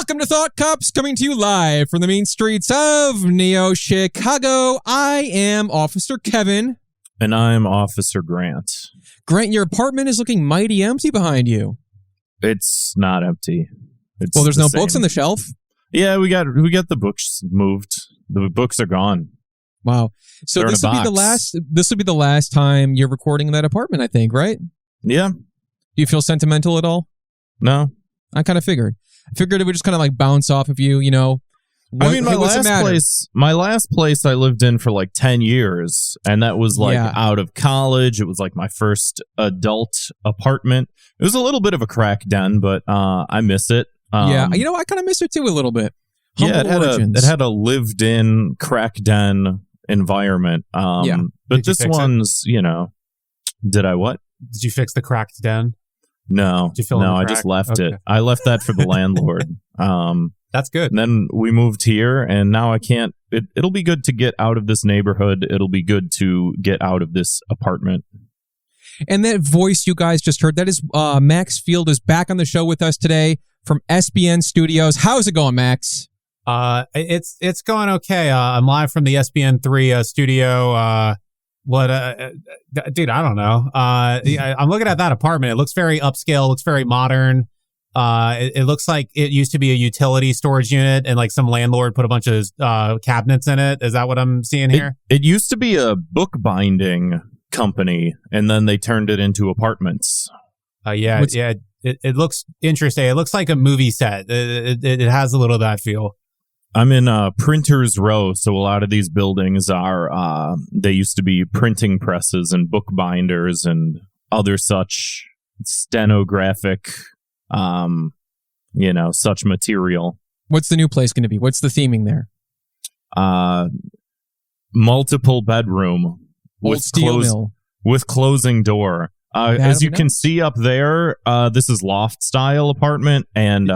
Welcome to Thought Cops, coming to you live from the mean streets of Neo Chicago. I am Officer Kevin. And I'm Officer Grant. Grant, your apartment is looking mighty empty behind you. It's not empty. Well, there's no books on the shelf. Yeah, we got the books moved. The books are gone. Wow. So this will be the last time you're recording in that apartment, I think, right? Yeah. Do you feel sentimental at all? No. I kind of figured. I figured it would just kind of like bounce off of you, you know. My last place I lived in for like 10 years, and that was like out of college. It was like my first adult apartment. It was a little bit of a crack den, but I miss it. Yeah, you know, I kind of miss it too a little bit. It had a lived-in crack den environment. But this one's, you know, did I what? Did you fix the cracked den? No, I just left it. I left that for the landlord. That's good. And then we moved here, and now I can't. It'll be good to get out of this neighborhood. It'll be good to get out of this apartment. And that voice you guys just heard, that is Max Field is back on the show with us today from SBN Studios. How's it going, Max? It's going okay. I'm live from the SBN3 studio. Dude, I don't know. I'm looking at that apartment. It looks very upscale. Looks very modern. It looks like it used to be a utility storage unit, and like some landlord put a bunch of cabinets in it. Is that what I'm seeing here? It used to be a bookbinding company, and then they turned it into apartments. It looks interesting. It looks like a movie set. It has a little of that feel. I'm in Printers Row, so a lot of these buildings are, they used to be printing presses and bookbinders and other such stenographic, such material. What's the new place going to be? What's the theming there? Multiple bedroom with closing door. As you can see up there, this is loft style apartment, and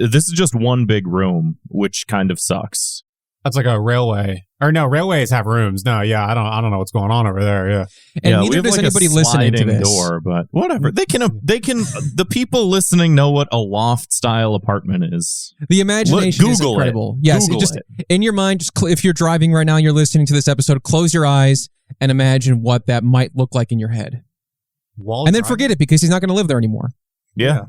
this is just one big room, which kind of sucks. That's like a railway. Or no, railways have rooms. No, yeah, I don't know what's going on over there. Yeah, and neither does anybody listening to this. Door, but whatever. They can. The people listening know what a loft style apartment is. The imagination is incredible. Yes, just in your mind. Just if you're driving right now, and you're listening to this episode. Close your eyes and imagine what that might look like in your head. And then forget it, because he's not going to live there anymore. Yeah.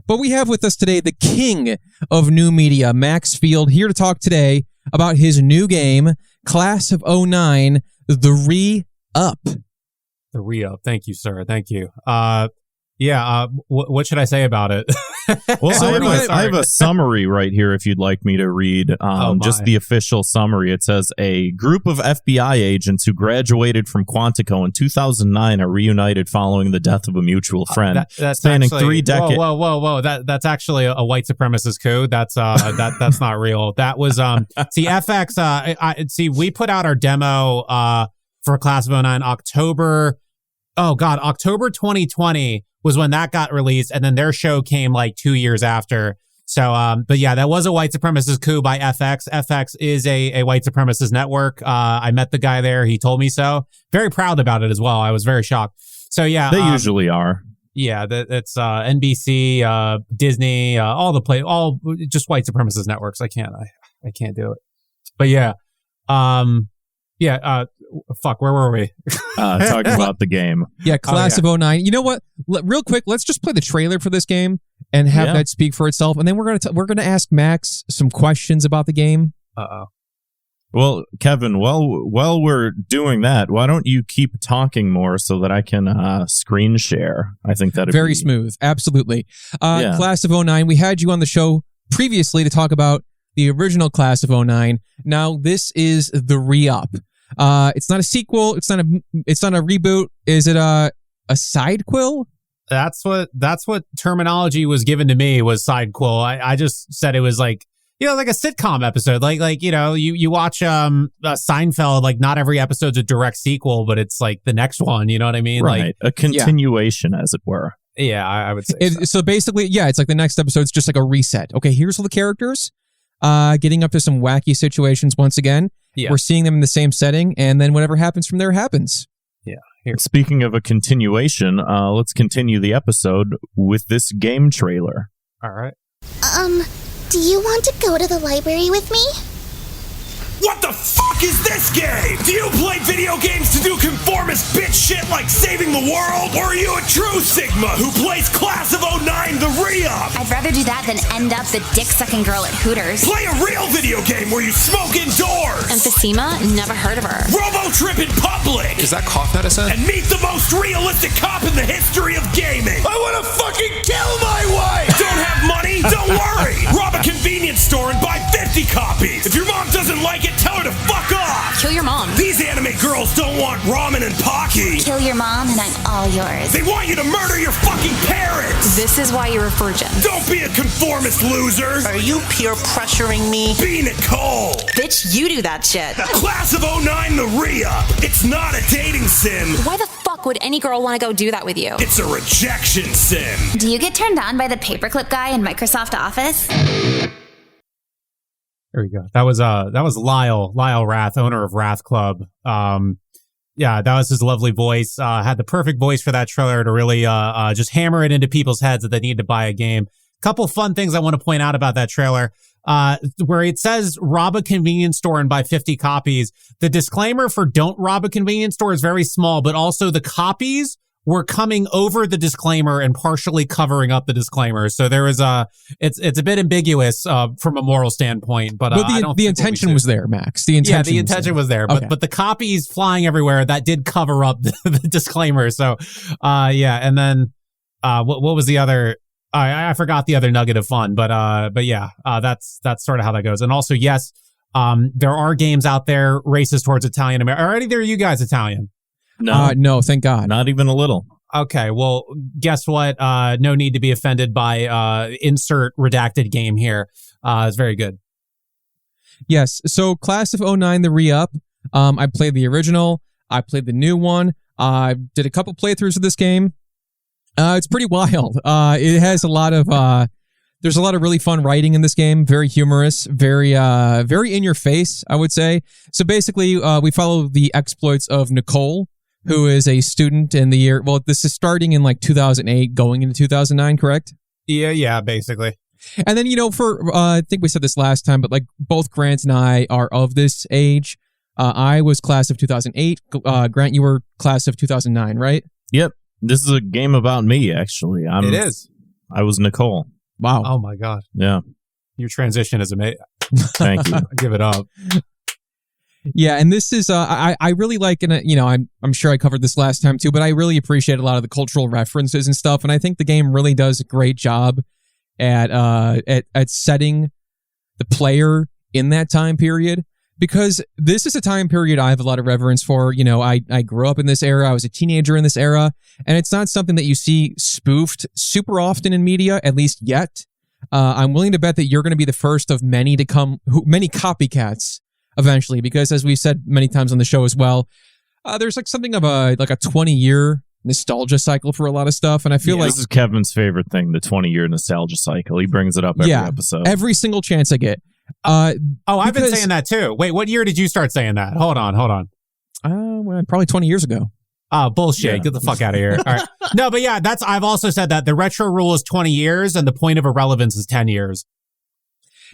But we have with us today the king of new media, Max Field, here to talk today about his new game, Class of 09, The Re-Up. The Re-Up. Thank you, sir. Thank you. What should I say about it? Well, I have a summary right here if you'd like me to read. Just the official summary. It says, a group of FBI agents who graduated from Quantico in 2009 are reunited following the death of a mutual friend. That's spanning actually, 3 decades. Whoa. That's actually a white supremacist code. That's not real. That was, FX, we put out our demo for Class of 09 October 2020 was when that got released, and then their show came like 2 years after. So, but yeah, that was a white supremacist coup by FX. FX is a white supremacist network. I met the guy there. He told me so. Very proud about it as well. I was very shocked. So yeah. They usually are. Yeah, it's NBC, Disney, all just white supremacist networks. I can't do it. But yeah. Where were we? Talking about the game. Yeah, Class of 09. You know what? Real quick, let's just play the trailer for this game and have that speak for itself, and then we're gonna ask Max some questions about the game. Well, Kevin, while we're doing that, why don't you keep talking more so that I can screen share? I think that'd be very be smooth. Absolutely. Class of 09. We had you on the show previously to talk about the original Class of 09. Now this is the re-up. It's not a sequel. It's not a reboot. Is it a sidequel? That's what terminology was given to me, was sidequel. I just said it was like, like a sitcom episode. Like you watch Seinfeld, like not every episode's a direct sequel, but it's like the next one, you know what I mean? Right. Like a continuation, as it were. Yeah, I would say so basically, it's like the next episode's just like a reset. Okay, here's all the characters getting up to some wacky situations once again. Yeah. We're seeing them in the same setting, and then whatever happens from there happens. Yeah. Here. Speaking of a continuation, let's continue the episode with this game trailer. All right. Do you want to go to the library with me? What the fuck is this game? Do you play video games to do conformist bitch shit like saving the world? Or are you a true Sigma who plays Class of 09 the re-up? I'd rather do that than end up the dick-sucking girl at Hooters. Play a real video game where you smoke indoors. Emphysema? Never heard of her. Robo-trip in public. Is that cough medicine? And meet the most realistic cop in the history of gaming. I want to fucking kill my wife! Don't have money? Don't worry. Rob a convenience store and buy 50 copies. If your mom doesn't like it, tell her to fuck off! Kill your mom. These anime girls don't want ramen and Pocky. Kill your mom and I'm all yours. They want you to murder your fucking parents! This is why you're a virgin. Don't be a conformist, loser! Are you peer pressuring me? Be Nicole! Bitch, you do that shit. Class of 09 the re-up. It's not a dating sim. Why the fuck would any girl want to go do that with you? It's a rejection sim. Do you get turned on by the paperclip guy in Microsoft Office? There we go. That was Lyle Rath, owner of Rath Club. Yeah, that was his lovely voice. Had the perfect voice for that trailer to really just hammer it into people's heads that they need to buy a game. Couple fun things I want to point out about that trailer. Where it says rob a convenience store and buy 50 copies. The disclaimer for don't rob a convenience store is very small, but also the copies were coming over the disclaimer and partially covering up the disclaimer. So there is it's a bit ambiguous from a moral standpoint, but I don't the intention was there, Max. The intention was there. But the copies flying everywhere, that did cover up the disclaimer. So yeah, and then what was the other? I forgot the other nugget of fun, but yeah, that's sort of how that goes. And also, yes, there are games out there racist towards Italian American. Are either of you guys Italian? No, thank God. Not even a little. Okay, well, guess what? No need to be offended by insert redacted game here. It's very good. Yes, so Class of 09, the re-up. I played the original. I played the new one. I did a couple playthroughs of this game. It's pretty wild. It has a lot of... there's a lot of really fun writing in this game. Very humorous. Very in your face, I would say. So basically, we follow the exploits of Nicole, who is a student in the year... Well, this is starting in like 2008, going into 2009, correct? Yeah, basically. And then, I think we said this last time, but like both Grant and I are of this age. I was class of 2008. Grant, you were class of 2009, right? Yep. This is a game about me, actually. It is. I was Nicole. Wow. Oh, my God. Yeah. Your transition is amazing. Thank you. Give it up. Yeah, and this is, I really like, and I'm sure I covered this last time too, but I really appreciate a lot of the cultural references and stuff, and I think the game really does a great job at setting the player in that time period, because this is a time period I have a lot of reverence for. I grew up in this era, I was a teenager in this era, and it's not something that you see spoofed super often in media, at least yet. I'm willing to bet that you're going to be the first of many to come, many copycats eventually, because as we've said many times on the show as well, there's like something of a 20-year nostalgia cycle for a lot of stuff, and I feel like this is Kevin's favorite thing, the 20-year nostalgia cycle. He brings it up every episode. Every single chance I get. I've been saying that too. Wait, what year did you start saying that? Hold on. Well, probably 20 years ago. Oh, bullshit. Yeah. Get the fuck out of here. All right. No, but yeah, I've also said that the retro rule is 20 years and the point of irrelevance is 10 years.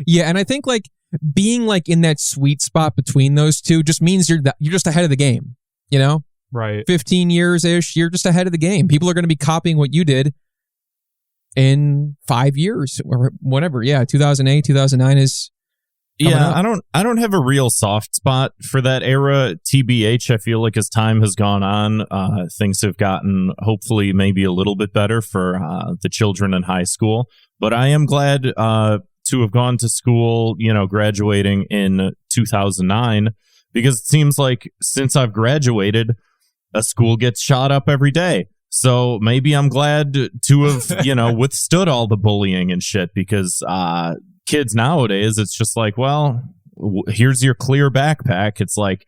Yeah, and I think like being like in that sweet spot between those two just means you're just ahead of the game, Right. 15 years-ish, you're just ahead of the game. People are going to be copying what you did in 5 years or whatever. Yeah, 2008, 2009 is I don't have a real soft spot for that era. TBH, I feel like as time has gone on, things have gotten hopefully maybe a little bit better for the children in high school. But I am glad to have gone to school, graduating in 2009, because it seems like since I've graduated, a school gets shot up every day. So maybe I'm glad to have, withstood all the bullying and shit, because kids nowadays, it's just like, well, here's your clear backpack. It's like,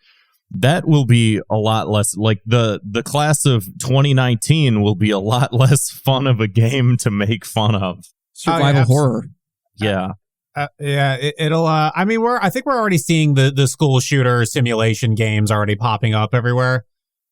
that will be a lot less, like the class of 2019 will be a lot less fun of a game to make fun of. Survival horror. Yeah. It'll, I think we're already seeing the school shooter simulation games already popping up everywhere.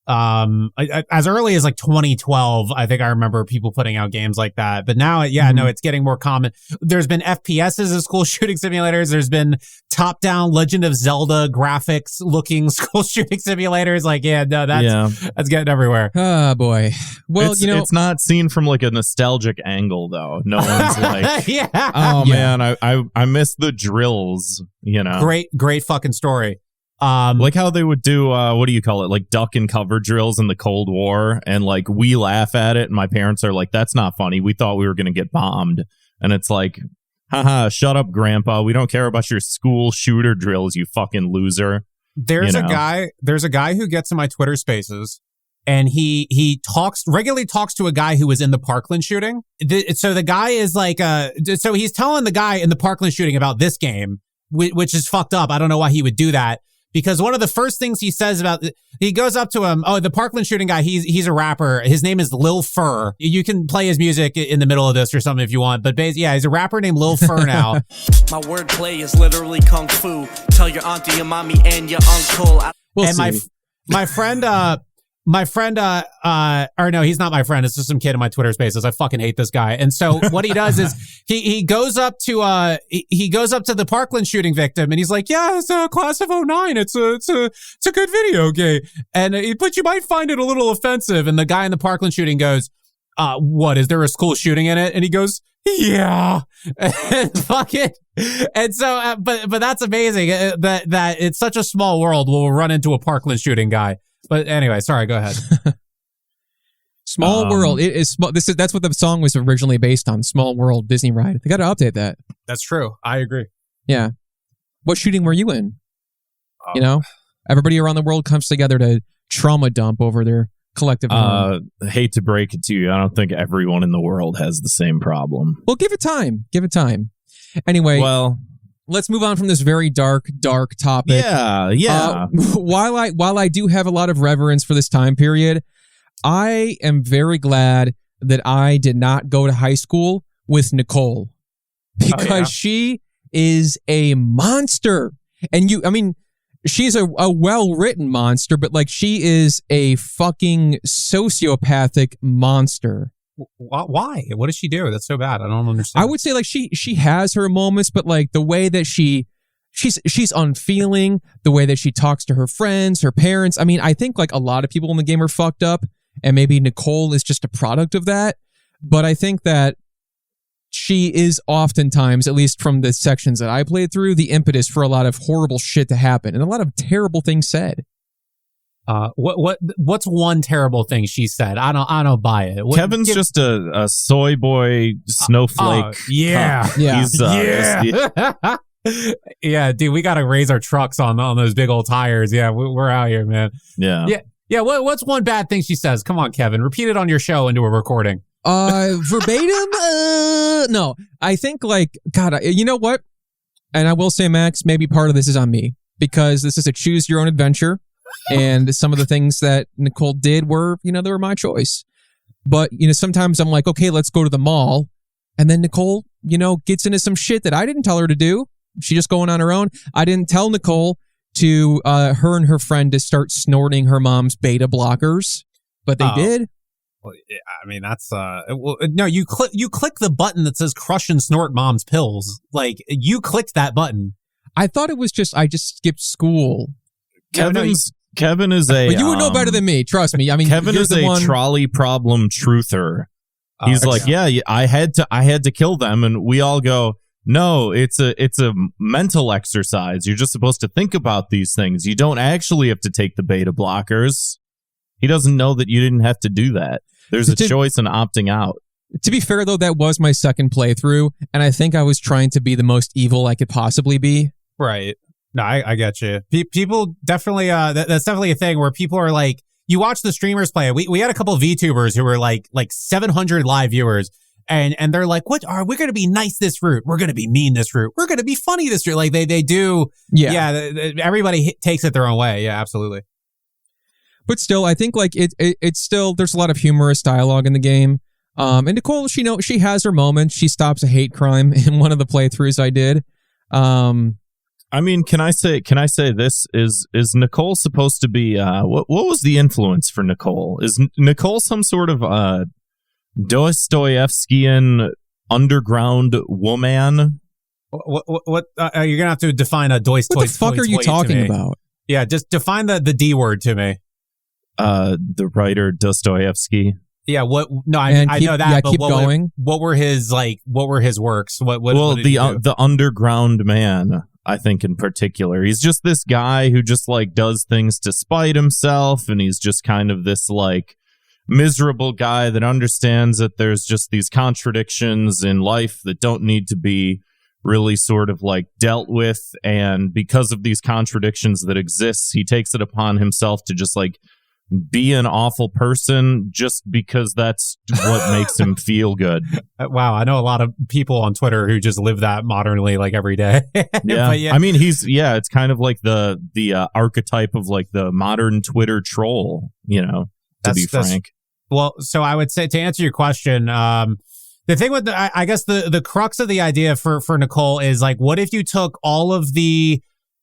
As early as like 2012, I think I remember people putting out games like that. But now, no, it's getting more common. There's been FPSs as school shooting simulators. There's been top-down Legend of Zelda graphics looking school shooting simulators. Like, that's getting everywhere. Oh boy. Well, it's not seen from like a nostalgic angle though. No one's like, man, I miss the drills. Great fucking story. Like how they would do what do you call it, like duck and cover drills in the Cold War, and like we laugh at it and my parents are like, that's not funny, we thought we were gonna get bombed. And it's like, haha, shut up grandpa, we don't care about your school shooter drills, you fucking loser. There's a guy who gets in my Twitter spaces and he regularly talks to a guy who was in the Parkland shooting. So the guy is like so he's telling the guy in the Parkland shooting about this game, which is fucked up. I don't know why he would do that. Because one of the first things he says he goes up to him, the Parkland shooting guy, he's a rapper. His name is Lil Fur. You can play his music in the middle of this or something if you want. But he's a rapper named Lil Fur now. My wordplay is literally kung fu. Tell your auntie, your mommy, and your uncle. My friend, or no, he's not my friend. It's just some kid in my Twitter spaces. I fucking hate this guy. And so what he does is he goes up to the Parkland shooting victim and he's like, yeah, it's a class of 09. It's a good video game. But you might find it a little offensive. And the guy in the Parkland shooting goes, what, is there a school shooting in it? And he goes, yeah. And fuck it. And so, but that's amazing that it's such a small world. We'll run into a Parkland shooting guy. But anyway, sorry, go ahead. Small World. It is small. That's what the song was originally based on. Small World Disney ride. They got to update that. That's true. I agree. Yeah. What shooting were you in? Everybody around the world comes together to trauma dump over their collective harm. Hate to break it to you, I don't think everyone in the world has the same problem. Well, give it time. Anyway. Well, let's move on from this very dark topic. Yeah. While I do have a lot of reverence for this time period, I am very glad that I did not go to high school with Nicole because she is a monster. And she's a well-written monster, but like she is a fucking sociopathic monster. Why? What does she do? That's so bad. I don't understand. I would say like she has her moments, but like the way that she's unfeeling, the way that she talks to her friends, her parents. I mean, I think like a lot of people in the game are fucked up, and maybe Nicole is just a product of that. But I think that she is oftentimes, at least from the sections that I played through, the impetus for a lot of horrible shit to happen and a lot of terrible things said. What's one terrible thing she said? I don't buy it. Kevin's just a soy boy snowflake. Yeah. He's yeah, dude, we got to raise our trucks on those big old tires. Yeah, we're out here, man. Yeah. What's one bad thing she says? Come on, Kevin, repeat it on your show into a recording. Verbatim? No, I think like, God, you know what? And I will say, Max, maybe part of this is on me because this is a choose your own adventure. And some of the things that Nicole did were, they were my choice. But, sometimes I'm like, okay, let's go to the mall. And then Nicole, gets into some shit that I didn't tell her to do. She's just going on her own. I didn't tell Nicole to her and her friend to start snorting her mom's beta blockers, but they did. Well, I mean, that's no. You click the button that says crush and snort mom's pills. Like you clicked that button. I thought it was I just skipped school. Kevin is a. But you would know better than me. Trust me. I mean, Kevin is a trolley problem truther. He's like, I had to kill them, and we all go, no, it's a mental exercise. You're just supposed to think about these things. You don't actually have to take the beta blockers. He doesn't know that you didn't have to do that. There's a choice in opting out. To be fair, though, that was my second playthrough, and I think I was trying to be the most evil I could possibly be. Right. No, I get you. People definitely, that's definitely a thing where people are like, you watch the streamers play. We had a couple of VTubers who were like 700 live viewers, and they're like, what are we going to be nice this route? We're going to be mean this route. We're going to be funny this route. Like they do. Yeah. Everybody takes it their own way. Yeah, absolutely. But still, I think like it's still, there's a lot of humorous dialogue in the game. And Nicole, she has her moments. She stops a hate crime in one of the playthroughs I did. I mean, can I say this? Is Nicole supposed to be, what was the influence for Nicole? Is Nicole some sort of Dostoevskian underground woman? What you're gonna have to define a Dostoevskian. What the fuck are you talking about? Yeah, just define the D word to me. The writer Dostoevsky. Yeah, what? No, I know that. Yeah, but keep going. What were his works? What the underground man, I think in particular. He's just this guy who just like does things to spite himself, and he's just kind of this like miserable guy that understands that there's just these contradictions in life that don't need to be really sort of like dealt with, and because of these contradictions that exist, he takes it upon himself to just like be an awful person just because that's what makes him feel good. Wow, I know a lot of people on Twitter who just live that modernly, like every day. Yeah. I mean, it's kind of like the archetype of like the modern Twitter troll, to be frank. Well, so I would say, to answer your question, the thing with I guess the crux of the idea for Nicole is like, what if you took all of the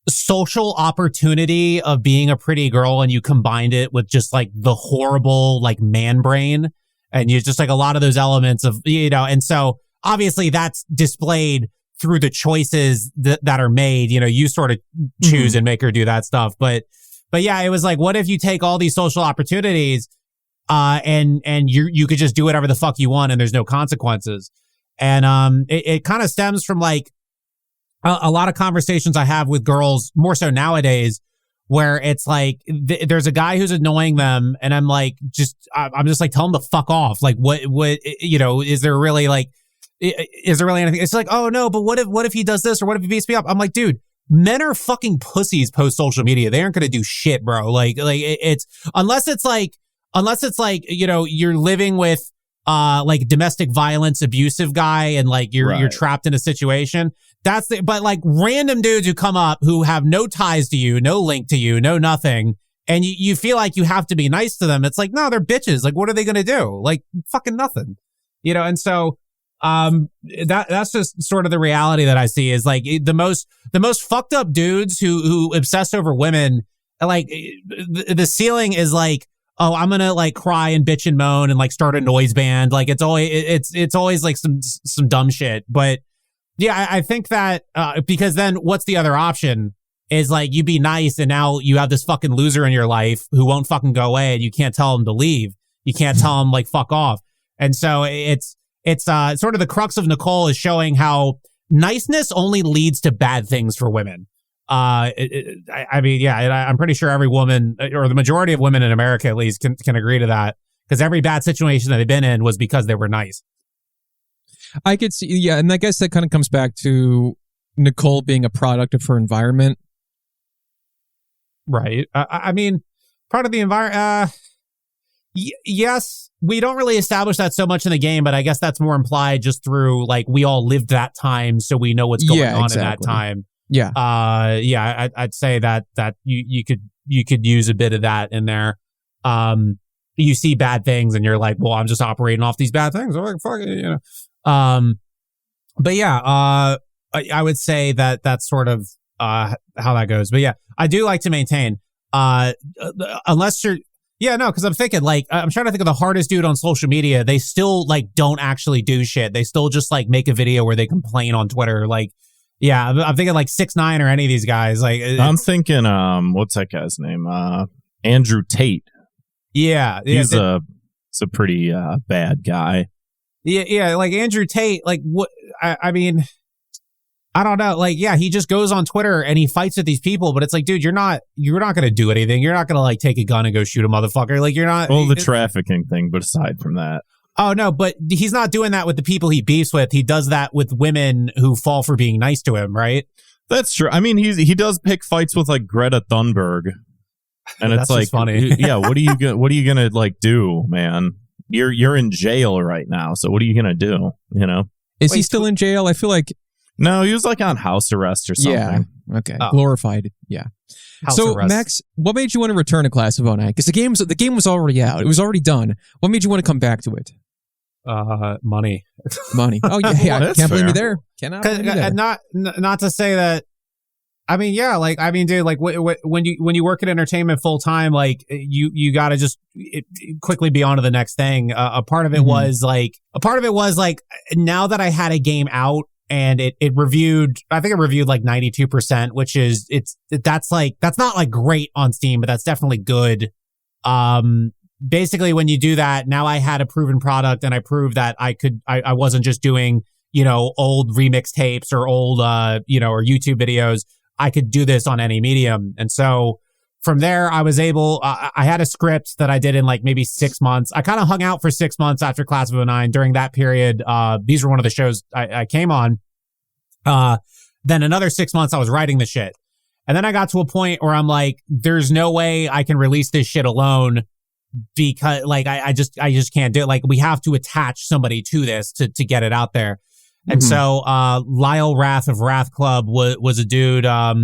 social opportunity of being a pretty girl and you combined it with just like the horrible like man brain, and you just like a lot of those elements of, and so obviously that's displayed through the choices that are made. You sort of choose and make her do that stuff. But yeah, it was like, what if you take all these social opportunities and you could just do whatever the fuck you want and there's no consequences. And it kind of stems from like a lot of conversations I have with girls, more so nowadays, where it's like there's a guy who's annoying them, and I'm like, I'm just like, tell him to fuck off. Like, what is there really anything? It's like, oh no, but what if he does this, or what if he beats me up? I'm like, dude, men are fucking pussies post social media. They aren't gonna do shit, bro. Like it's unless it's like you're living with like domestic violence abusive guy, and like you're trapped in a situation. But like random dudes who come up who have no ties to you, no link to you, no nothing, and you feel like you have to be nice to them. It's like, no, they're bitches. Like, what are they gonna do? Like, fucking nothing, and so that's just sort of the reality that I see is like the most fucked up dudes who obsess over women. Like the ceiling is like, oh, I'm gonna like cry and bitch and moan and like start a noise band. Like it's always like some dumb shit. But yeah, I think that because then what's the other option is like you be nice and now you have this fucking loser in your life who won't fucking go away, and you can't tell him to leave. You can't tell him like fuck off. And so it's sort of the crux of Nicole is showing how niceness only leads to bad things for women. I'm pretty sure every woman, or the majority of women in America at least, can agree to that, because every bad situation that they've been in was because they were nice. I could see, yeah, and I guess that kind of comes back to Nicole being a product of her environment. Right. I mean, part of the environment, yes, we don't really establish that so much in the game, but I guess that's more implied just through, like, we all lived that time, so we know what's going on in that time. Yeah. I'd say that you could use a bit of that in there. You see bad things and you're like, well, I'm just operating off these bad things. I'm like, fuck it, But yeah, I would say that that's sort of how that goes. But yeah, I do like to maintain, unless you're, because I'm thinking, like, I'm trying to think of the hardest dude on social media. They still like don't actually do shit. They still just like make a video where they complain on Twitter. Like, yeah, I'm thinking like 6ix9ine or any of these guys. Like, I'm thinking, what's that guy's name? Andrew Tate. Yeah, he's a pretty bad guy. Yeah, like Andrew Tate. Like, what? I mean, I don't know. Like, yeah, he just goes on Twitter and he fights with these people, but it's like, dude, you're not going to do anything. You're not going to like take a gun and go shoot a motherfucker. Like, you're not. Well, the trafficking thing, but aside from that. Oh, no, but he's not doing that with the people he beefs with. He does that with women who fall for being nice to him, right? That's true. I mean, he does pick fights with like Greta Thunberg, and it's like, funny. Yeah, what are you gonna like do, man? You're in jail right now, so what are you gonna do? Is he still in jail? I feel like no, he was like on house arrest or something. Yeah. Okay. Glorified. Yeah. House so arrest. Max, what made you want to return to Class of 09? Because the game was already out. It was already done. What made you want to come back to it? Money. Money. Oh yeah, well, I can't blame you there. Cannot blame you there. Not to say that I mean, yeah, like, I mean, dude, like when you work in entertainment full time, like you got to just quickly be on to the next thing. A part of it was like, now that I had a game out and it reviewed, I think it reviewed like 92%, which is, that's not like great on Steam, but that's definitely good. Basically when you do that, now I had a proven product and I proved that I wasn't just doing, old remix tapes or old, or YouTube videos. I could do this on any medium. And so from there, I was able, I had a script that I did in like maybe 6 months. I kind of hung out for 6 months after Class of 09. During that period, these were one of the shows I came on. Then another 6 months, I was writing the shit. And then I got to a point where I'm like, there's no way I can release this shit alone because like, I just can't do it. Like we have to attach somebody to this to get it out there. And so, Lyle Wrath of Wrath Club was a dude. I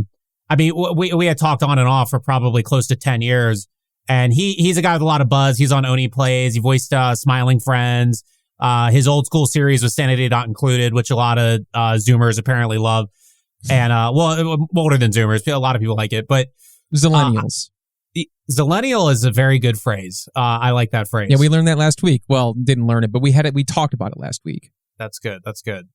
mean, we had talked on and off for probably close to 10 years. And he's a guy with a lot of buzz. He's on Oni Plays. He voiced, Smiling Friends. His old school series was Sanity Not Included, which a lot of, Zoomers apparently love. And, well, older than Zoomers. A lot of people like it, but. Zillennials. Zillennial is a very good phrase. I like that phrase. Yeah, we learned that last week. Well, didn't learn it, but we talked about it last week. That's good.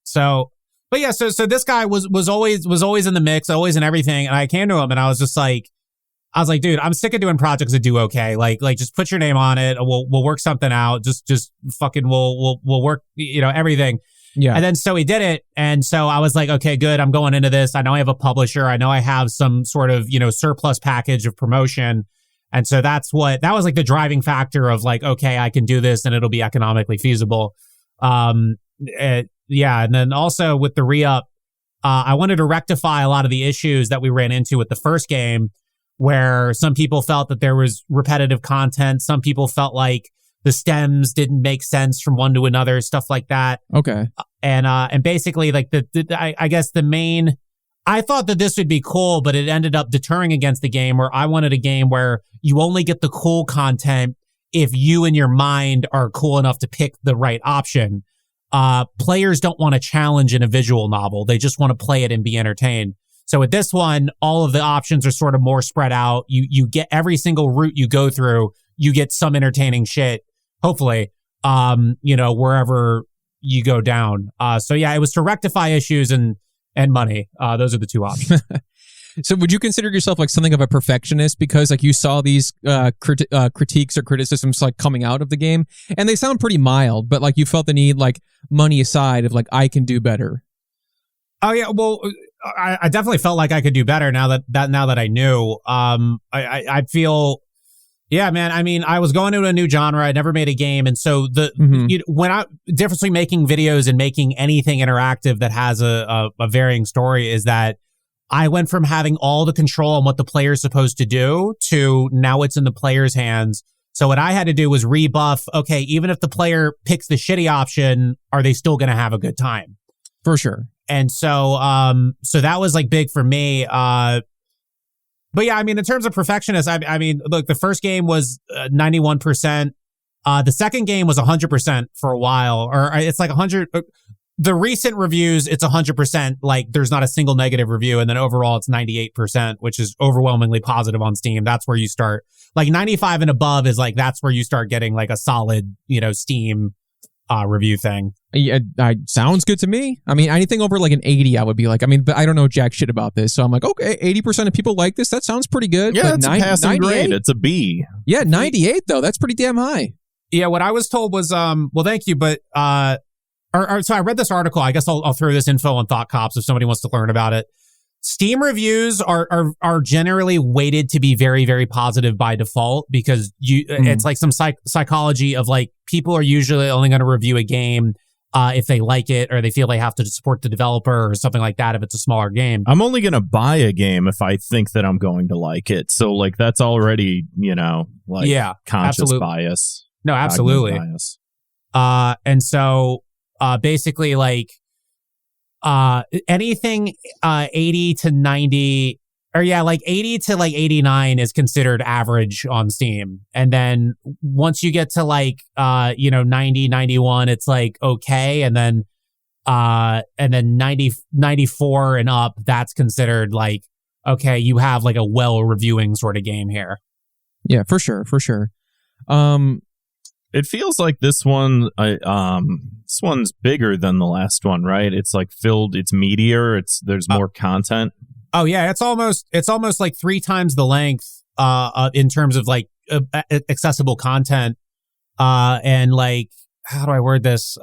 So, but yeah, so this guy was always in the mix, always in everything. And I came to him and I was like, dude, I'm sick of doing projects that do okay. Like just put your name on it. We'll work something out. Just fucking, we'll work, everything. Yeah. And then so he did it. And so I was like, okay, good. I'm going into this. I know I have a publisher. I know I have some sort of, surplus package of promotion. And so that was like the driving factor of like, okay, I can do this and it'll be economically feasible. Yeah. And then also with the re-up, I wanted to rectify a lot of the issues that we ran into with the first game, where some people felt that there was repetitive content. Some people felt like the stems didn't make sense from one to another, stuff like that. Okay. And basically like I guess the main, I thought that this would be cool, but it ended up deterring against the game, where I wanted a game where you only get the cool content if you in your mind are cool enough to pick the right option. Players don't want to challenge in a visual novel. They just want to play it and be entertained. So with this one, all of the options are sort of more spread out. You get every single route you go through, you get some entertaining shit, hopefully, wherever you go down. So yeah, it was to rectify issues and money. Those are the two options. So would you consider yourself like something of a perfectionist because like you saw these critiques or criticisms like coming out of the game and they sound pretty mild, but like you felt the need, like money aside, of like, I can do better? Oh yeah. Well, I definitely felt like I could do better now that I knew. I feel, yeah, man. I mean, I was going into a new genre. I never made a game. And so difference between making videos and making anything interactive that has a varying story is that I went from having all the control on what the player's supposed to do to now it's in the player's hands. So what I had to do was rebuff, okay, even if the player picks the shitty option, are they still going to have a good time? For sure. And so, so that was like big for me. But yeah, I mean, in terms of perfectionist, I mean, look, the first game was 91%. The second game was 100% for a while, or it's like 100. The recent reviews, it's 100%. Like there's not a single negative review. And then overall it's 98%, which is overwhelmingly positive on Steam. That's where you start. Like 95 and above is like, that's where you start getting like a solid, Steam, review thing. Yeah, sounds good to me. I mean, anything over like an 80, I would be like, I mean, but I don't know jack shit about this. So I'm like, okay, 80% of people like this. That sounds pretty good. Yeah, it's a passing grade. It's a B. Yeah, 98 though. That's pretty damn high. Yeah, what I was told was, well, thank you, but, so I read this article. I guess I'll throw this info on Thought Cops if somebody wants to learn about it. Steam reviews are generally weighted to be very, very positive by default because it's like some psychology of like people are usually only going to review a game if they like it or they feel they have to support the developer or something like that if it's a smaller game. I'm only going to buy a game if I think that I'm going to like it. So like that's already, conscious absolutely. bias. No, absolutely. Bias. And so basically like anything 80 to 90 or like 80 to like 89 is considered average on Steam. And then once you get to like 90, 91, it's like okay. And then 90, 94 and up, that's considered like okay, you have like a well-reviewing sort of game here. Yeah, for sure. It feels like this one, this one's bigger than the last one, right? It's like filled, it's meatier, there's more content. Oh yeah, it's almost like 3 times the length, in terms of like accessible content, and like, how do I word this?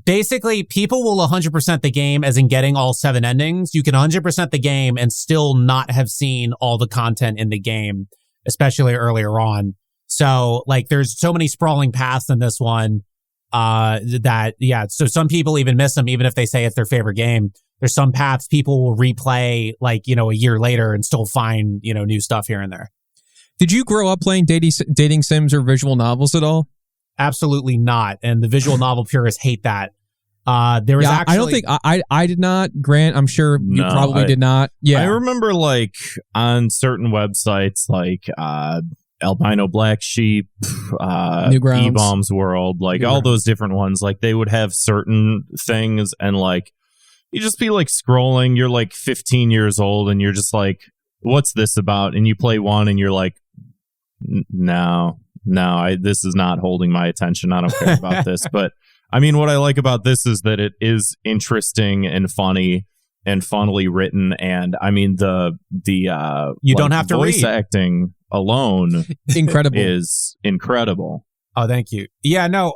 Basically, people will 100% the game, as in getting all 7 endings. You can 100% the game and still not have seen all the content in the game, especially earlier on. So, like, there's so many sprawling paths in this one, so some people even miss them, even if they say it's their favorite game. There's some paths people will replay, like, you know, a year later and still find, you know, new stuff here and there. Did you grow up playing dating sims or visual novels at all? Absolutely not. And the visual novel purists hate that. There was actually... I don't think I did not. Grant, I'm sure you probably did not. Yeah. I remember, like, on certain websites, like Albino Black Sheep, E-Bombs World, like all those different ones, like they would have certain things, and like you just be like scrolling, you're like 15 years old and you're just like, what's this about? And you play one and you're like, no, this is not holding my attention. I don't care about this. But I mean, what I like about this is that it is interesting and funny and funnily written. And I mean, the you don't have to voice read. Acting alone is incredible. Oh, thank you. Yeah, no,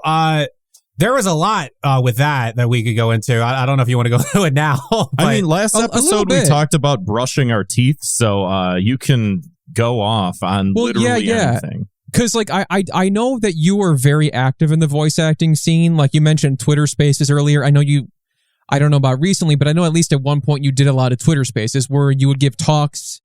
there was a lot with that we could go into. I don't know if you want to go into it now. I mean, last episode we talked about brushing our teeth, so you can go off on literally anything. Because, like, I know that you were very active in the voice acting scene. Like, you mentioned Twitter Spaces earlier. I don't know about recently, but I know at least at one point you did a lot of Twitter Spaces where you would give talks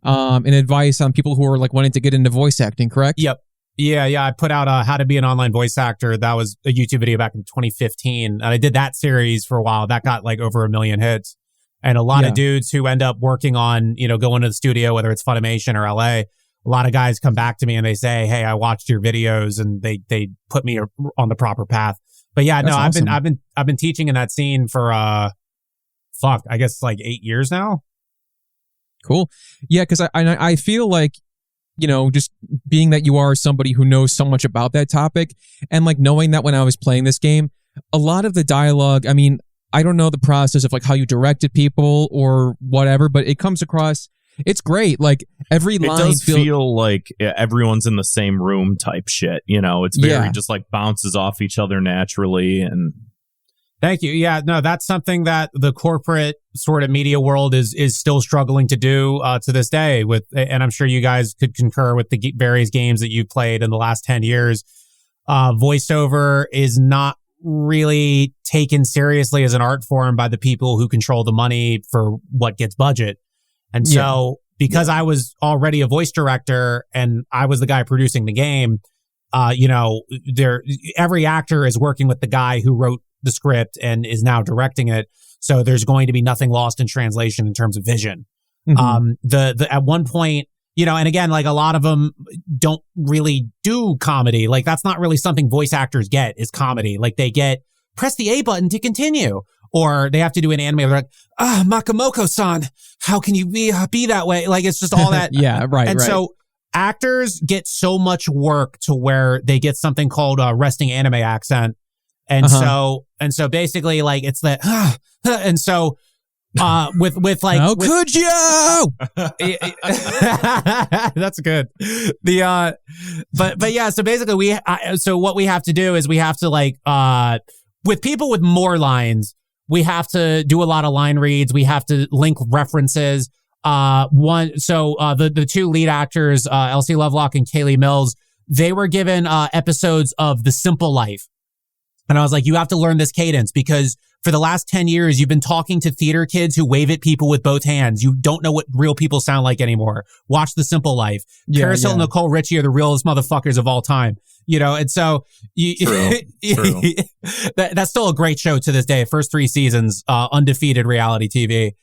and advice on people who are, like, wanting to get into voice acting, correct? Yep. Yeah. I put out How to Be an Online Voice Actor. That was a YouTube video back in 2015. And I did that series for a while. That got, like, over 1 million hits. And a lot of dudes who end up working on, you know, going to the studio, whether it's Funimation or LA, a lot of guys come back to me and they say, hey, I watched your videos, and they put me on the proper path. But yeah, no, awesome. I've been teaching in that scene for, I guess like 8 years now. Cool. Yeah. Cause I feel like, you know, just being that you are somebody who knows so much about that topic, and like knowing that when I was playing this game, a lot of the dialogue, I mean, I don't know the process of like how you directed people or whatever, but it comes across, it's great. Like every line, it does feel like everyone's in the same room type shit. You know, it's very just like bounces off each other naturally. And thank you. Yeah, no, that's something that the corporate sort of media world is still struggling to do to this day. And I'm sure you guys could concur with the various games that you've played in the last 10 years. Voiceover is not really taken seriously as an art form by the people who control the money for what gets budget. And so because I was already a voice director and I was the guy producing the game, you know, every actor is working with the guy who wrote the script and is now directing it. So there's going to be nothing lost in translation in terms of vision. Mm-hmm. At one point, you know, and again, like a lot of them don't really do comedy. Like that's not really something voice actors get, is comedy. Like they get press the A button to continue. Or they have to do an anime. They're like, Makamoko-san, how can you be that way? Like, it's just all that. Yeah, right. And so actors get so much work to where they get something called a resting anime accent. And so basically, like, it's that, and so, with like, how could you? That's good. But yeah, so basically so what we have to do is we have to like, with people with more lines, we have to do a lot of line reads. We have to link references. The 2 lead actors, Elsie Lovelock and Kaylee Mills, they were given episodes of The Simple Life. And I was like, you have to learn this cadence because for the last 10 years, you've been talking to theater kids who wave at people with both hands. You don't know what real people sound like anymore. Watch The Simple Life. Paris Hilton and Nicole Richie are the realest motherfuckers of all time. You know, and so True. that's still a great show to this day. First 3 seasons, undefeated reality TV.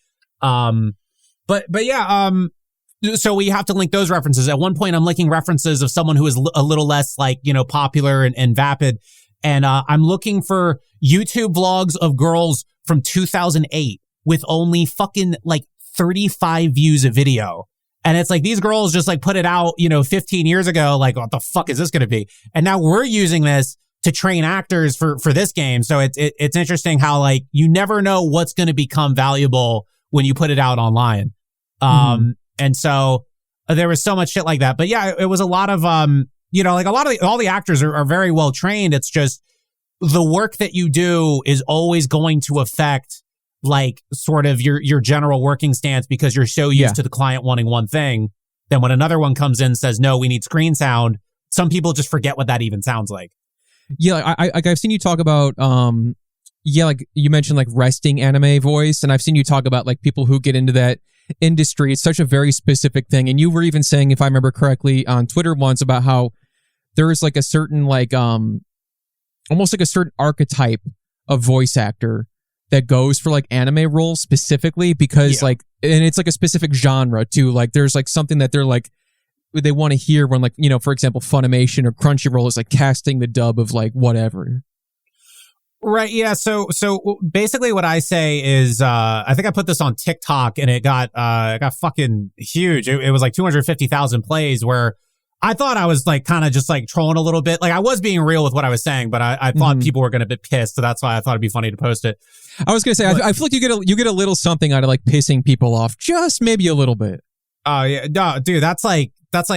So we have to link those references. At one point, I'm linking references of someone who is a little less like, you know, popular and vapid. And I'm looking for YouTube vlogs of girls from 2008 with only fucking like 35 views a video. And it's like, these girls just like put it out, 15 years ago, like, what the fuck is this going to be? And now we're using this to train actors for this game. So it's interesting how like you never know what's going to become valuable when you put it out online. And so there was so much shit like that. But yeah, it was a lot of, like all the actors are very well trained. It's just the work that you do is always going to affect like sort of your general working stance because you're so used to the client wanting one thing. Then when another one comes in and says, no, we need screen sound, some people just forget what that even sounds like. Yeah, I've seen you talk about, like you mentioned like resting anime voice, and I've seen you talk about like people who get into that industry. It's such a very specific thing. And you were even saying, if I remember correctly, on Twitter once about how there is like a certain like, almost like a certain archetype of voice actor that goes for like anime roles specifically because like, and it's like a specific genre too. Like there's like something that they're like, they want to hear when like, for example, Funimation or Crunchyroll is like casting the dub of like whatever. Right. Yeah. So basically what I say is, I think I put this on TikTok and it got fucking huge. It was like 250,000 plays where I thought I was like kind of just like trolling a little bit. Like I was being real with what I was saying, but I thought people were going to be pissed. So that's why I thought it'd be funny to post it. I was going to say, I feel like you get a little something out of like pissing people off, just maybe a little bit. Oh yeah. No, dude, that's like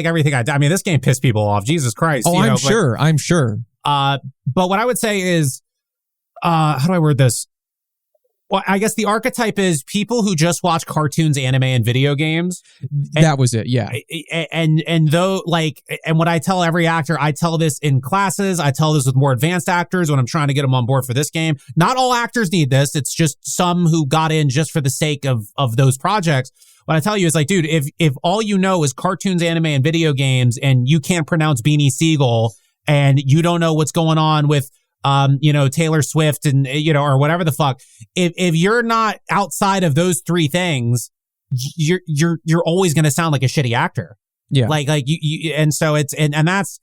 everything I mean, this game pissed people off. Jesus Christ. Oh, I'm sure. But what I would say is, how do I word this? Well, I guess the archetype is people who just watch cartoons, anime, and video games. That was it, yeah. And though, like, and what I tell every actor, I tell this in classes, I tell this with more advanced actors when I'm trying to get them on board for this game. Not all actors need this. It's just some who got in just for the sake of those projects. What I tell you is like, dude, if all you know is cartoons, anime, and video games, and you can't pronounce Beanie Siegel, and you don't know what's going on with Taylor Swift and, or whatever the fuck. If you're not outside of those three things, you're always going to sound like a shitty actor. Yeah. Like you and so it's, and that's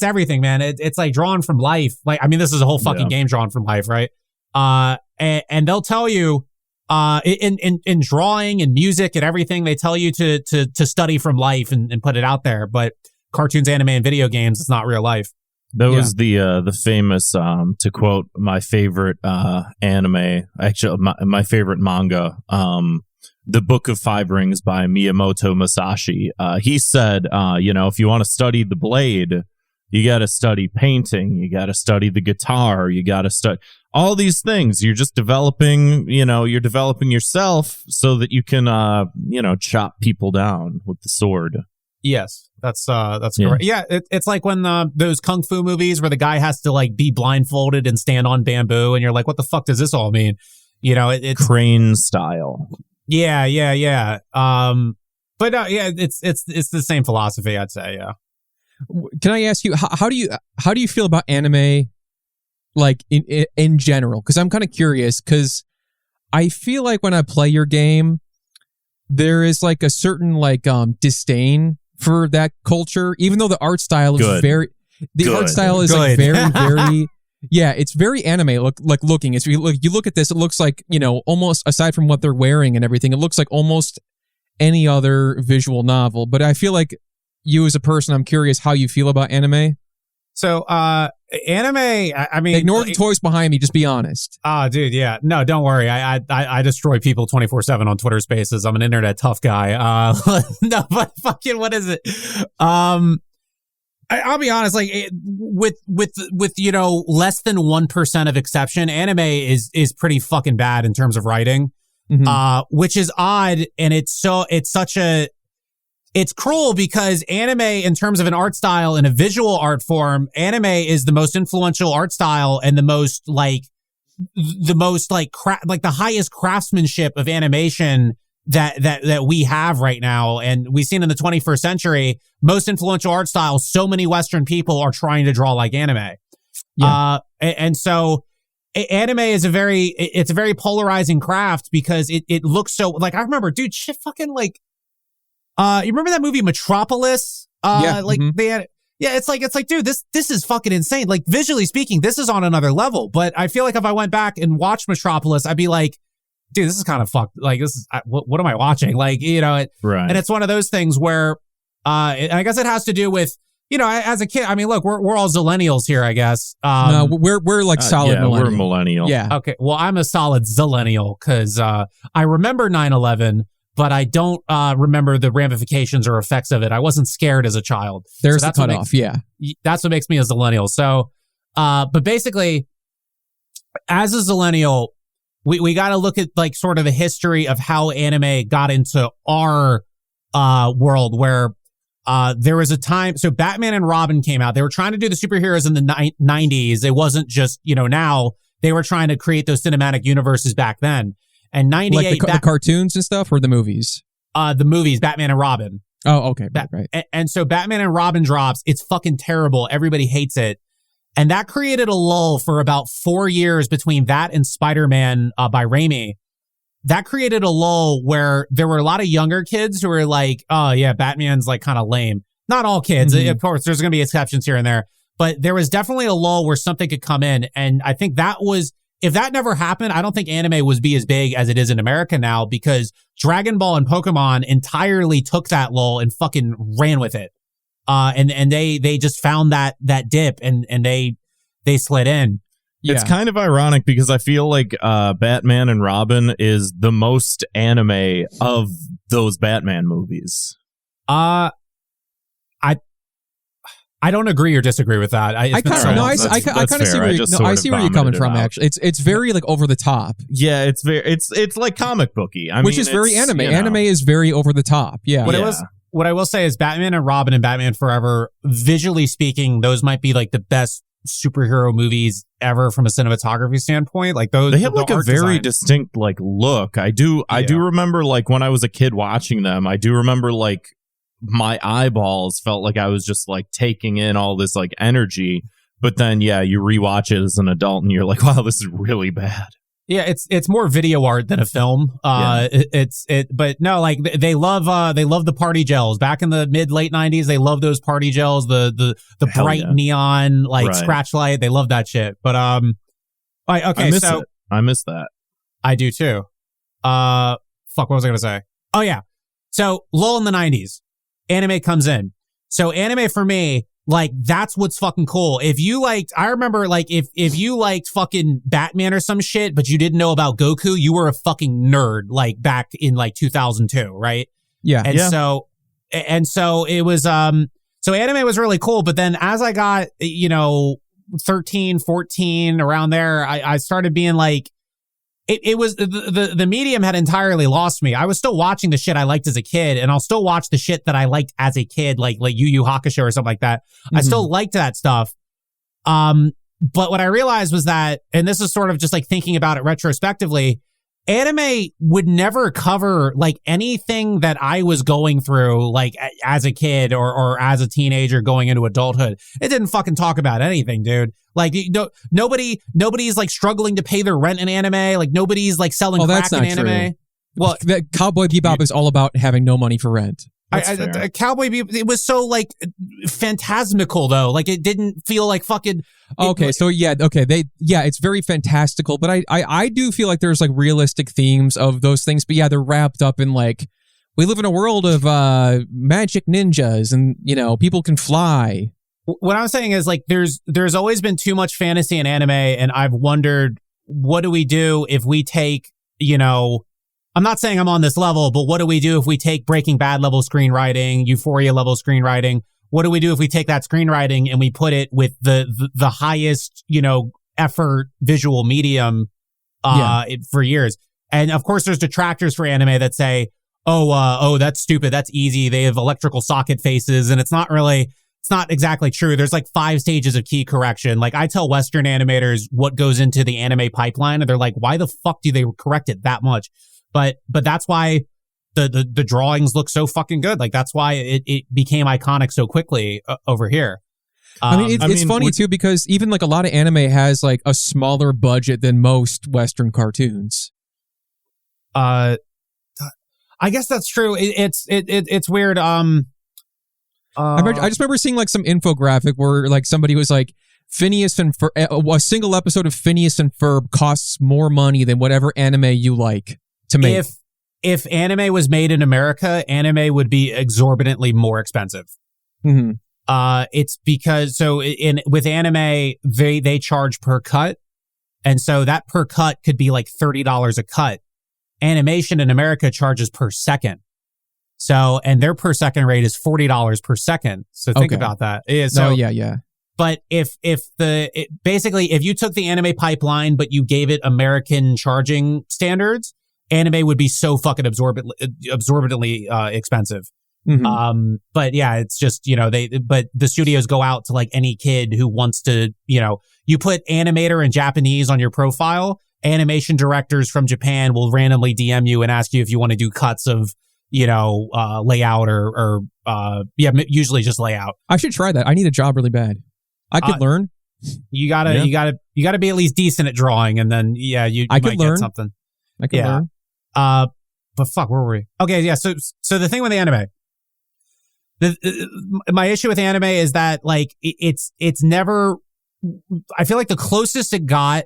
everything, man. It's like drawn from life. Like, I mean, this is a whole fucking game drawn from life, right? And they'll tell you, in drawing and music and everything, they tell you to study from life and put it out there. But cartoons, anime, and video games, it's not real life. That was the famous, to quote my favorite anime, actually my favorite manga, The Book of Five Rings by Miyamoto Musashi. He said, if you want to study the blade, you got to study painting, you got to study the guitar, you got to study all these things. You're just developing, you're developing yourself so that you can, chop people down with the sword. Yes, that's correct. Yeah, it's like when those kung fu movies where the guy has to like be blindfolded and stand on bamboo, and you're like, what the fuck does this all mean? It's crane style. Yeah. But it's the same philosophy, I'd say. Yeah. Can I ask you how do you feel about anime, like in general? Because I'm kind of curious. Because I feel like when I play your game, there is like a certain like disdain for that culture, even though the art style is art style is like very, very, it's very anime looking. If you look at this, it looks like, almost aside from what they're wearing and everything, it looks like almost any other visual novel. But I feel like you as a person, I'm curious how you feel about anime. So, anime, I mean, ignore the toys behind me. Just be honest. Dude. Yeah. No, don't worry. I destroy people 24/7 on Twitter Spaces. I'm an internet tough guy. No, but fucking, what is it? I'll be honest. Like with less than 1% of exception, anime is pretty fucking bad in terms of writing. Which is odd, and it's cruel because anime, in terms of an art style and a visual art form, anime is the most influential art style and the highest craftsmanship of animation that we have right now. And we've seen in the 21st century, most influential art styles, so many Western people are trying to draw like anime. Yeah. And so anime is a very polarizing craft because it looks so, like, I remember, dude, shit fucking like, you remember that movie Metropolis? They had, it's like, dude, this is fucking insane. Like, visually speaking, this is on another level. But I feel like if I went back and watched Metropolis, I'd be like, dude, this is kind of fucked. Like, this is, what am I watching? Like, you know, right. And it's one of those things where, I guess it has to do with, you know, as a kid, I mean, look, we're all zillennials here, I guess. No, we're like solid millennial. We're millennial. Yeah. Okay. Well, I'm a solid zillennial because I remember 9/11, but I don't remember the ramifications or effects of it. I wasn't scared as a child. There's the cutoff. That's what makes me a zillennial. So, but basically, as a zillennial, we got to look at like sort of the history of how anime got into our world where there was a time. So Batman and Robin came out. They were trying to do the superheroes in the 90s. It wasn't just, you know, now they were trying to create those cinematic universes back then. And 98, like the cartoons and stuff, or the movies? The movies, Batman and Robin. Oh, okay. Right. And so Batman and Robin drops. It's fucking terrible. Everybody hates it. And that created a lull for about 4 years between that and Spider-Man by Raimi. That created a lull where there were a lot of younger kids who were like, oh yeah, Batman's like kind of lame. Not all kids. Of course, there's going to be exceptions here and there. But there was definitely a lull where something could come in. And I think that was, if that never happened, I don't think anime would be as big as it is in America now, because Dragon Ball and Pokemon entirely took that lull and fucking ran with it. And they just found that dip and they slid in. Yeah. It's kind of ironic because I feel like Batman and Robin is the most anime of those Batman movies. I don't agree or disagree with that. I kind of see where you're coming from. Actually, it's very like over the top. Yeah, it's like comic booky. Which is very anime. You know. Anime is very over the top. Yeah. What I will say is Batman and Robin and Batman Forever, visually speaking, those might be like the best superhero movies ever from a cinematography standpoint. Like those, they have like a very distinct like look. I do remember like when I was a kid watching them. I do remember like my eyeballs felt like I was just like taking in all this like energy. But then you rewatch it as an adult and you're like, wow, this is really bad. Yeah, it's more video art than a film. But no, like they love the party gels. Back in the late 90s, they love those party gels, the bright neon like scratch light. They love that shit. But okay, I miss that. I do too. Fuck, what was I gonna say? Oh yeah. So lull in the 90s, anime comes in. So anime for me, like, that's what's fucking cool. If you liked, I remember, like, if you liked fucking Batman or some shit, but you didn't know about Goku, you were a fucking nerd, like, back in, like, 2002, right? Yeah. And so it was, so anime was really cool, but then as I got, 13, 14, around there, I started being like, it was the medium had entirely lost me. I was still watching the shit I liked as a kid, and I'll still watch the shit that I liked as a kid, like Yu Yu Hakusho or something like that. Mm-hmm. I still liked that stuff. But what I realized was that, and this is sort of just like thinking about it retrospectively, anime would never cover like anything that I was going through, like as a kid or as a teenager going into adulthood. It didn't fucking talk about anything, dude. Like, nobody's like struggling to pay their rent in anime. Like nobody's like selling crack in anime. True. Well, Cowboy Bebop is all about having no money for rent. Cowboy Bebop, it was so like phantasmical though. Like it didn't feel like fucking. Okay, so it's very fantastical, but I do feel like there's like realistic themes of those things. But yeah, they're wrapped up in like, we live in a world of magic ninjas, and people can fly. What I'm saying is like there's always been too much fantasy in anime, and I've wondered, what do we do if we take, I'm not saying I'm on this level, but what do we do if we take Breaking Bad level screenwriting, Euphoria level screenwriting? What do we do if we take that screenwriting and we put it with the highest, effort visual medium for years? And of course, there's detractors for anime that say, oh, that's stupid. That's easy. They have electrical socket faces, and it's not exactly true. There's like 5 stages of key correction. Like I tell Western animators what goes into the anime pipeline, and they're like, why the fuck do they correct it that much? But that's why the drawings look so fucking good. Like that's why it became iconic so quickly over here. It's funny too, because even like a lot of anime has like a smaller budget than most Western cartoons. I guess that's true. It's weird. I just remember seeing like some infographic where like somebody was like, Phineas and Ferb, a single episode of Phineas and Ferb costs more money than whatever anime you like. to make. If anime was made in America, anime would be exorbitantly more expensive. Mm-hmm. It's because with anime they charge per cut, and so that per cut could be like $30 a cut. Animation in America charges per second, and their per second rate is $40 per second. So think about that. Yeah. But if you took the anime pipeline but you gave it American charging standards, anime would be so fucking absorbently expensive. Mm-hmm. But yeah, it's just, but the studios go out to like any kid who wants to, you put animator in Japanese on your profile, animation directors from Japan will randomly DM you and ask you if you want to do cuts of, layout or usually just layout. I should try that. I need a job really bad. I could learn. You gotta be at least decent at drawing, and then you might get something. I could learn. But fuck, where were we? Okay, yeah. So the thing with the anime, my issue with anime is that like it's never. I feel like the closest it got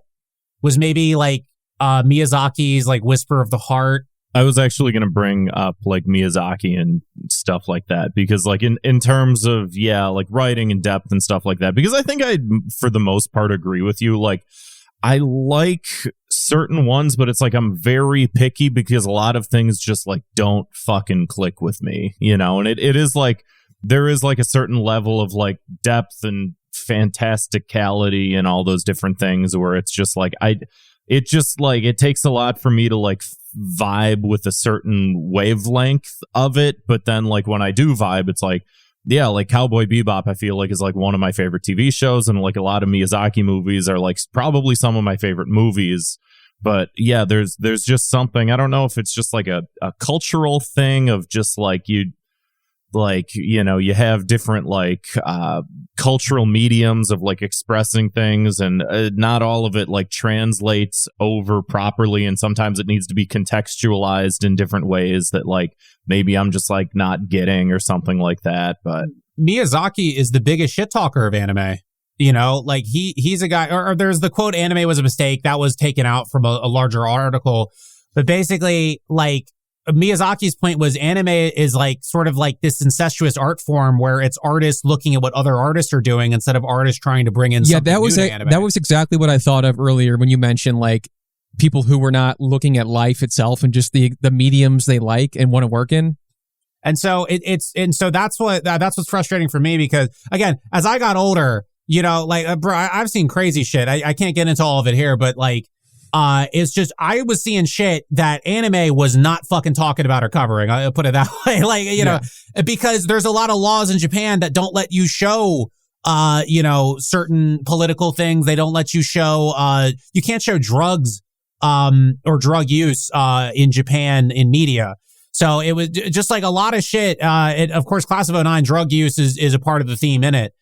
was maybe like Miyazaki's like Whisper of the Heart. I was actually going to bring up like Miyazaki and stuff like that because like in terms of like writing and depth and stuff like that, because I think I for the most part agree with you. Like I like certain ones, but it's like I'm very picky because a lot of things just like don't fucking click with me, and it is like there is like a certain level of like depth and fantasticality and all those different things where it's just like it takes a lot for me to like vibe with a certain wavelength of it, but then like when I do vibe, it's like like Cowboy Bebop I feel like is like one of my favorite TV shows, and like a lot of Miyazaki movies are like probably some of my favorite movies. But yeah, there's just something, I don't know if it's just like a cultural thing of just like you have different like cultural mediums of like expressing things, and not all of it like translates over properly, and sometimes it needs to be contextualized in different ways that like maybe I'm just like not getting or something like that. But Miyazaki is the biggest shit talker of anime. Like he's a guy, or there's the quote, anime was a mistake, that was taken out from a larger article, but basically like Miyazaki's point was anime is like sort of like this incestuous art form where it's artists looking at what other artists are doing instead of artists trying to bring in something new to anime. That was exactly what I thought of earlier when you mentioned like people who were not looking at life itself and just the mediums they like and want to work in. And so that's what's frustrating for me, because again, as I got older, like bro, I've seen crazy shit. I can't get into all of it here, but like it's just I was seeing shit that anime was not fucking talking about or covering. I'll put it that way. Like, because there's a lot of laws in Japan that don't let you show certain political things. They don't let you show you can't show drugs or drug use in Japan in media. So it was just like a lot of shit. Of course, Class of 09 drug use is a part of the theme in it.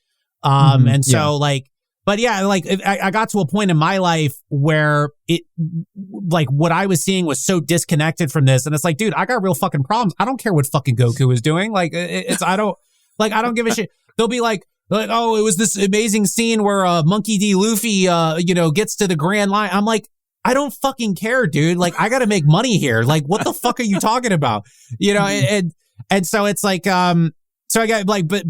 But yeah, like I got to a point in my life where it, like what I was seeing was so disconnected from this. And it's like, dude, I got real fucking problems. I don't care what fucking Goku is doing. Like I don't give a shit. They'll be like, oh, it was this amazing scene where Monkey D. Luffy, gets to the Grand Line. I'm like, I don't fucking care, dude. Like, I got to make money here. Like, what the fuck are you talking about? And so it's like, so I got like, but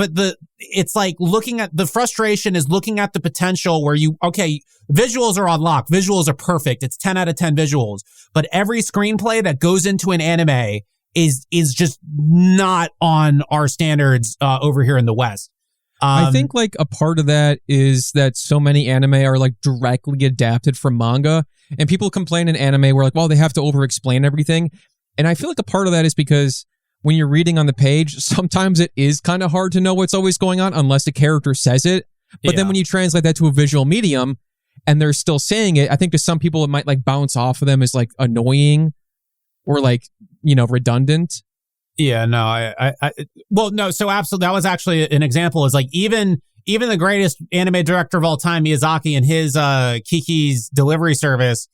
it's like looking at the frustration is looking at the potential where visuals are on lock. Visuals are perfect. It's 10 out of 10 visuals, but every screenplay that goes into an anime is just not on our standards, over here in the West. I think like a part of that is that so many anime are like directly adapted from manga, and people complain in anime where like, well, they have to over explain everything. And I feel like a part of that is because when you're reading on the page, sometimes it is kind of hard to know what's always going on unless the character says it. But then when you translate that to a visual medium and they're still saying it, I think to some people it might like bounce off of them as like annoying or like, redundant. Yeah, no, so absolutely. That was actually an example is like even the greatest anime director of all time, Miyazaki, and his Kiki's Delivery Service,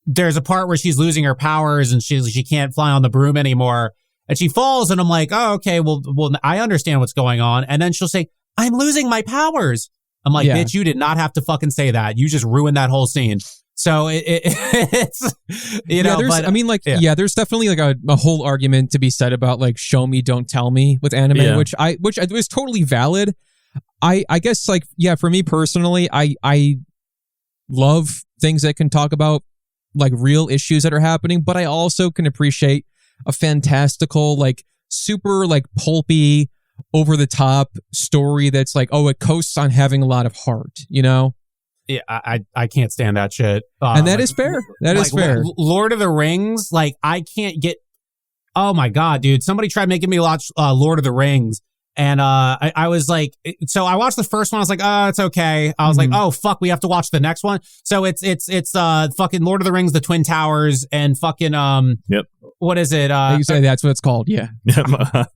there's a part where she's losing her powers and she can't fly on the broom anymore. And she falls, and I'm like, oh, okay, well, I understand what's going on. And then she'll say, I'm losing my powers. I'm like, bitch, you did not have to fucking say that. You just ruined that whole scene. So it's, you know, there's, but, I mean, like, there's definitely like a whole argument to be said about like show me, don't tell me with anime, which was totally valid. I guess like, for me personally, I love things that can talk about like real issues that are happening, but I also can appreciate a fantastical, like super like pulpy, over the top story that's like, oh, it coasts on having a lot of heart, you know? Yeah, I can't stand that shit. And that is fair. That is fair. Lord of the Rings, like, I can't get... Oh, my God, dude. Somebody tried making me watch Lord of the Rings. And I was like... So I watched the first one. I was like, oh, it's okay. I was like, oh, fuck, we have to watch the next one. So it's fucking Lord of the Rings, The Twin Towers, and fucking... Yep. What is it? You say that's what it's called, yeah.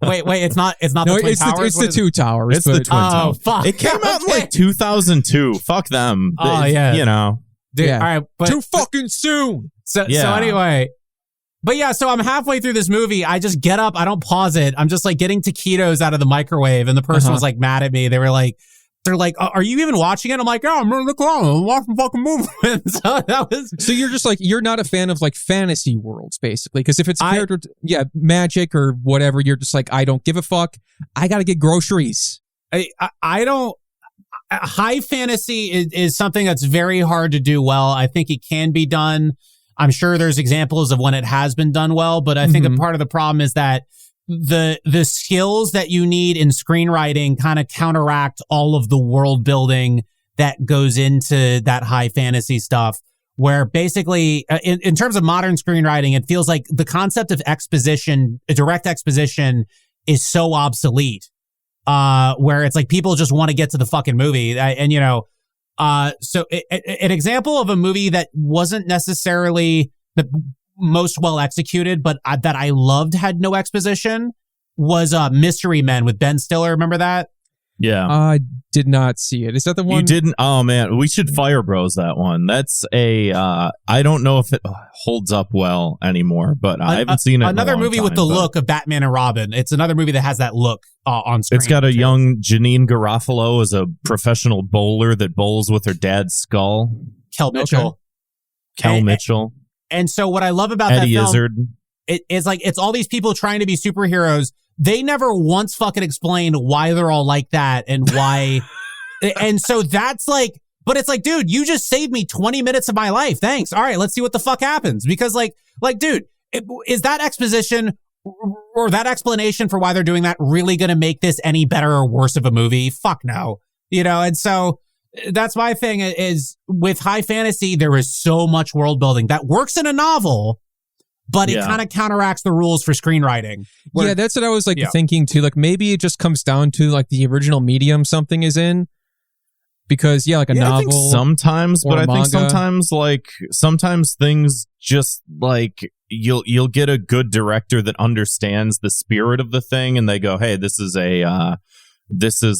wait, it's not the Twin Towers? It's the Two Towers. It's the Twin Towers. Oh, fuck. It came out in like 2002. Fuck them. Oh, yeah. You know. Dude, all right. But, too fucking soon. So anyway... But yeah, so I'm halfway through this movie. I just get up. I don't pause it. I'm just like getting taquitos out of the microwave. And the person was like mad at me. They're like, are you even watching it? I'm like, I'm in the car. I'm watching fucking movie. So you're just like, you're not a fan of like fantasy worlds, basically. Because if it's character, magic or whatever, you're just like, I don't give a fuck. I got to get groceries. I don't. High fantasy is something that's very hard to do well. I think it can be done. I'm sure there's examples of when it has been done well, but I think a part of the problem is that the skills that you need in screenwriting kind of counteract all of the world building that goes into that high fantasy stuff, where basically in terms of modern screenwriting, it feels like the concept of exposition, direct exposition, is so obsolete, where it's like people just want to get to the fucking movie. So an example of a movie that wasn't necessarily the most well executed, but that I loved, had no exposition, was Mystery Men with Ben Stiller. Remember that? Yeah. I did not see it. Is that the one? You didn't? Oh, man. We should Fire Bros that one. That's I don't know if it holds up well anymore, but I haven't seen it Another movie with the look of Batman and Robin. It's another movie that has that look on screen. It's got a young Janine Garofalo as a professional bowler that bowls with her dad's skull. Kel Mitchell. Kel Mitchell. And so what I love about Eddie that film, Izzard. It's like, it's all these people trying to be superheroes. They never once fucking explained why they're all like that and why. And so that's like, but it's like, dude, you just saved me 20 minutes of my life. Thanks. All right, let's see what the fuck happens. Because like, dude, is that exposition or that explanation for why they're doing that really going to make this any better or worse of a movie? Fuck no. You know, and so that's my thing is with high fantasy, there is so much world building that works in a novel, but it kind of counteracts the rules for screenwriting. Yeah, that's what I was like thinking too. Like maybe it just comes down to like the original medium something is in. Because like a novel. I think sometimes, but I think sometimes things just like you'll get a good director that understands the spirit of the thing, and they go, "Hey, this is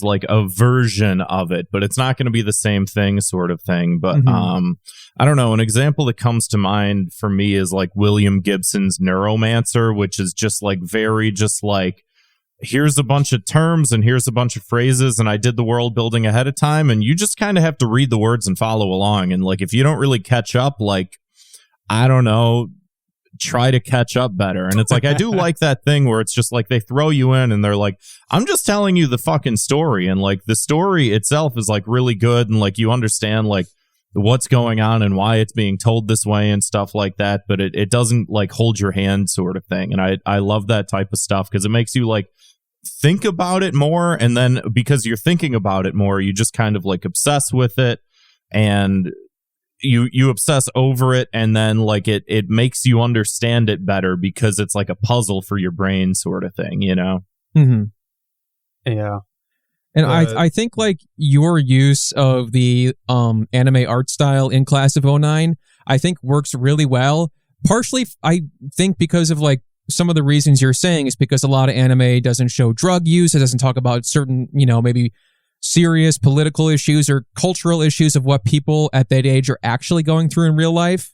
like a version of it, but it's not going to be the same thing," sort of thing. But I don't know. An example that comes to mind for me is like William Gibson's Neuromancer, which is just like very just like, here's a bunch of terms and here's a bunch of phrases, and I did the world building ahead of time, and you just kind of have to read the words and follow along. And like, if you don't really catch up, like, I don't know, try to catch up better. And it's like, I do like that thing where it's just like they throw you in and they're like, I'm just telling you the fucking story, and like the story itself is like really good, and like you understand like what's going on and why it's being told this way and stuff like that, but it doesn't like hold your hand sort of thing. And I love that type of stuff because it makes you like think about it more, and then because you're thinking about it more, you just kind of like obsess with it, and you obsess over it, and then like it makes you understand it better because it's like a puzzle for your brain sort of thing, you know? Yeah. And I think like your use of the anime art style in Class of 09, I think works really well. Partially, I think because of like some of the reasons you're saying is because a lot of anime doesn't show drug use. It doesn't talk about certain, maybe serious political issues or cultural issues of what people at that age are actually going through in real life.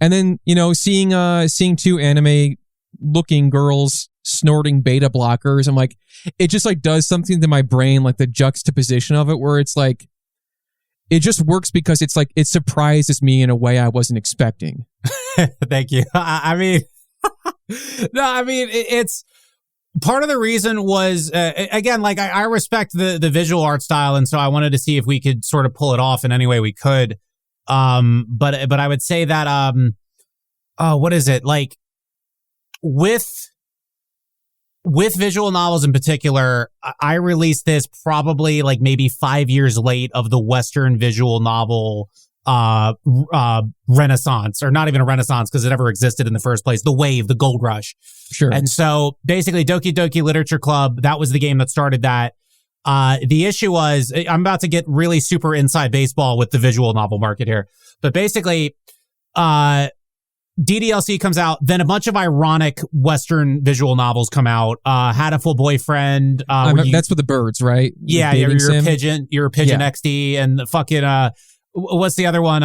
And then, seeing two anime looking girls snorting beta blockers, I'm like, it just like does something to my brain, like the juxtaposition of it, where it's like, it just works because it's like it surprises me in a way I wasn't expecting. Thank you. I mean, no, I mean it's part of the reason was again, like I respect the visual art style, and so I wanted to see if we could sort of pull it off in any way we could. But I would say that what is it like with visual novels in particular, I released this probably like maybe 5 years late of the Western visual novel renaissance, or not even a renaissance because it never existed in the first place. The wave, the gold rush. Sure. And so basically Doki Doki Literature Club, that was the game that started that. The issue was, I'm about to get really super inside baseball with the visual novel market here, but basically, DDLC comes out, then a bunch of ironic Western visual novels come out. Had a Full Boyfriend. That's with the birds, right? Yeah, you're a pigeon. You're a pigeon XD, and the fucking what's the other one?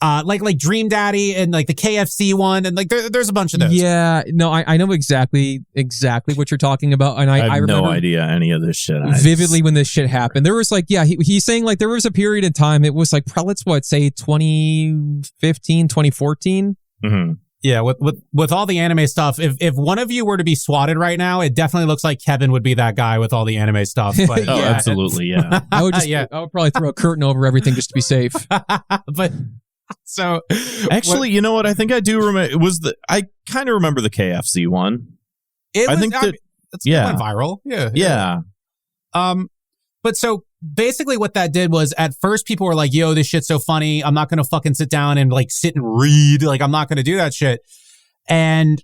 Like Dream Daddy and like the KFC one, and like there's a bunch of those. Yeah, no, I know exactly what you're talking about, and I remember no idea any of this shit. Vividly when this shit happened. There was like, yeah, he's saying like there was a period of time. It was like probably let's say 2015, 2014. Mm-hmm. Yeah, with all the anime stuff, if one of you were to be swatted right now, it definitely looks like Kevin would be that guy with all the anime stuff. But oh, absolutely, yeah. I would probably throw a curtain over everything just to be safe. But so actually, you know what? I think I do remember. It was I kind of remember the KFC one. It went viral. Yeah. But so basically what that did was at first people were like, yo, this shit's so funny. I'm not going to fucking sit down and like sit and read. Like, I'm not going to do that shit. And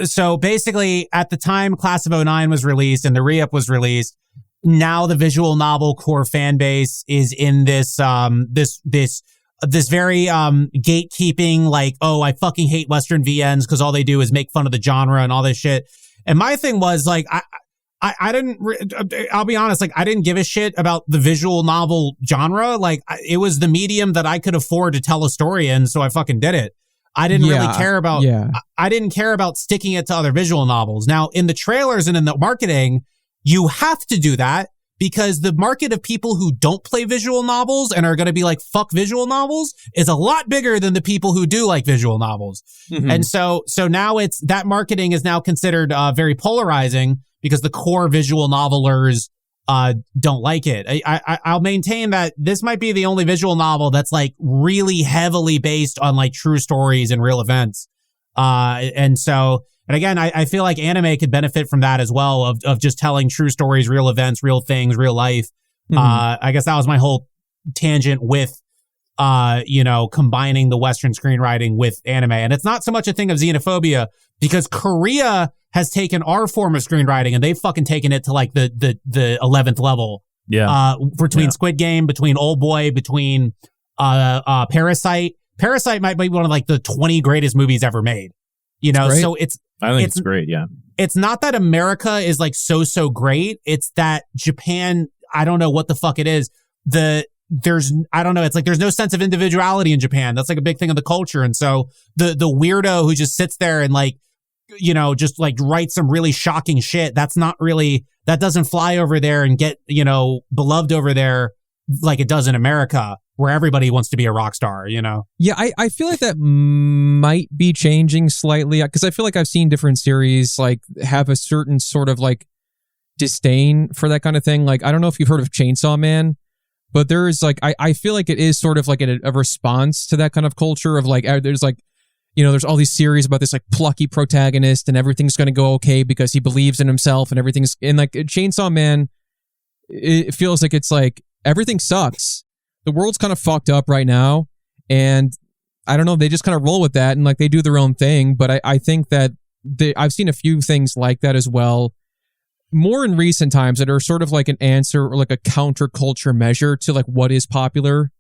so basically at the time Class of 09 was released and the re-up was released, now the visual novel core fan base is in this very gatekeeping, like, oh, I fucking hate Western VNs because all they do is make fun of the genre and all this shit. And my thing was like, I'll be honest, like I didn't give a shit about the visual novel genre. Like it was the medium that I could afford to tell a story in, so I fucking did it. I didn't really care about, I didn't care about sticking it to other visual novels. Now in the trailers and in the marketing, you have to do that because the market of people who don't play visual novels and are going to be like, fuck visual novels is a lot bigger than the people who do like visual novels. Mm-hmm. And so now that marketing is now considered very polarizing because the core visual novelers don't like it. I'll maintain that this might be the only visual novel that's like really heavily based on like true stories and real events. And again, I feel like anime could benefit from that as well, of just telling true stories, real events, real things, real life. Mm-hmm. I guess that was my whole tangent with, combining the Western screenwriting with anime. And it's not so much a thing of xenophobia because Korea has taken our form of screenwriting and they've fucking taken it to like the 11th level. Yeah. Between Squid Game, between Old Boy, between Parasite. Parasite might be one of like the 20 greatest movies ever made. So I think it's great, yeah. It's not that America is like so great. It's that Japan, I don't know what the fuck it is. I don't know. It's like there's no sense of individuality in Japan. That's like a big thing of the culture. And so the weirdo who just sits there and like, just like write some really shocking shit. That doesn't fly over there and get, beloved over there like it does in America, where everybody wants to be a rock star, Yeah, I feel like that might be changing slightly because I feel like I've seen different series like have a certain sort of like disdain for that kind of thing. Like, I don't know if you've heard of Chainsaw Man, but there is like, I feel like it is sort of like a response to that kind of culture of like, there's like, there's all these series about this like plucky protagonist and everything's going to go okay because he believes in himself and everything's, and like Chainsaw Man, it feels like it's like everything sucks. The world's kind of fucked up right now. And I don't know, they just kind of roll with that and like they do their own thing. But I think that I've seen a few things like that as well, more in recent times, that are sort of like an answer or like a counterculture measure to like what is popular.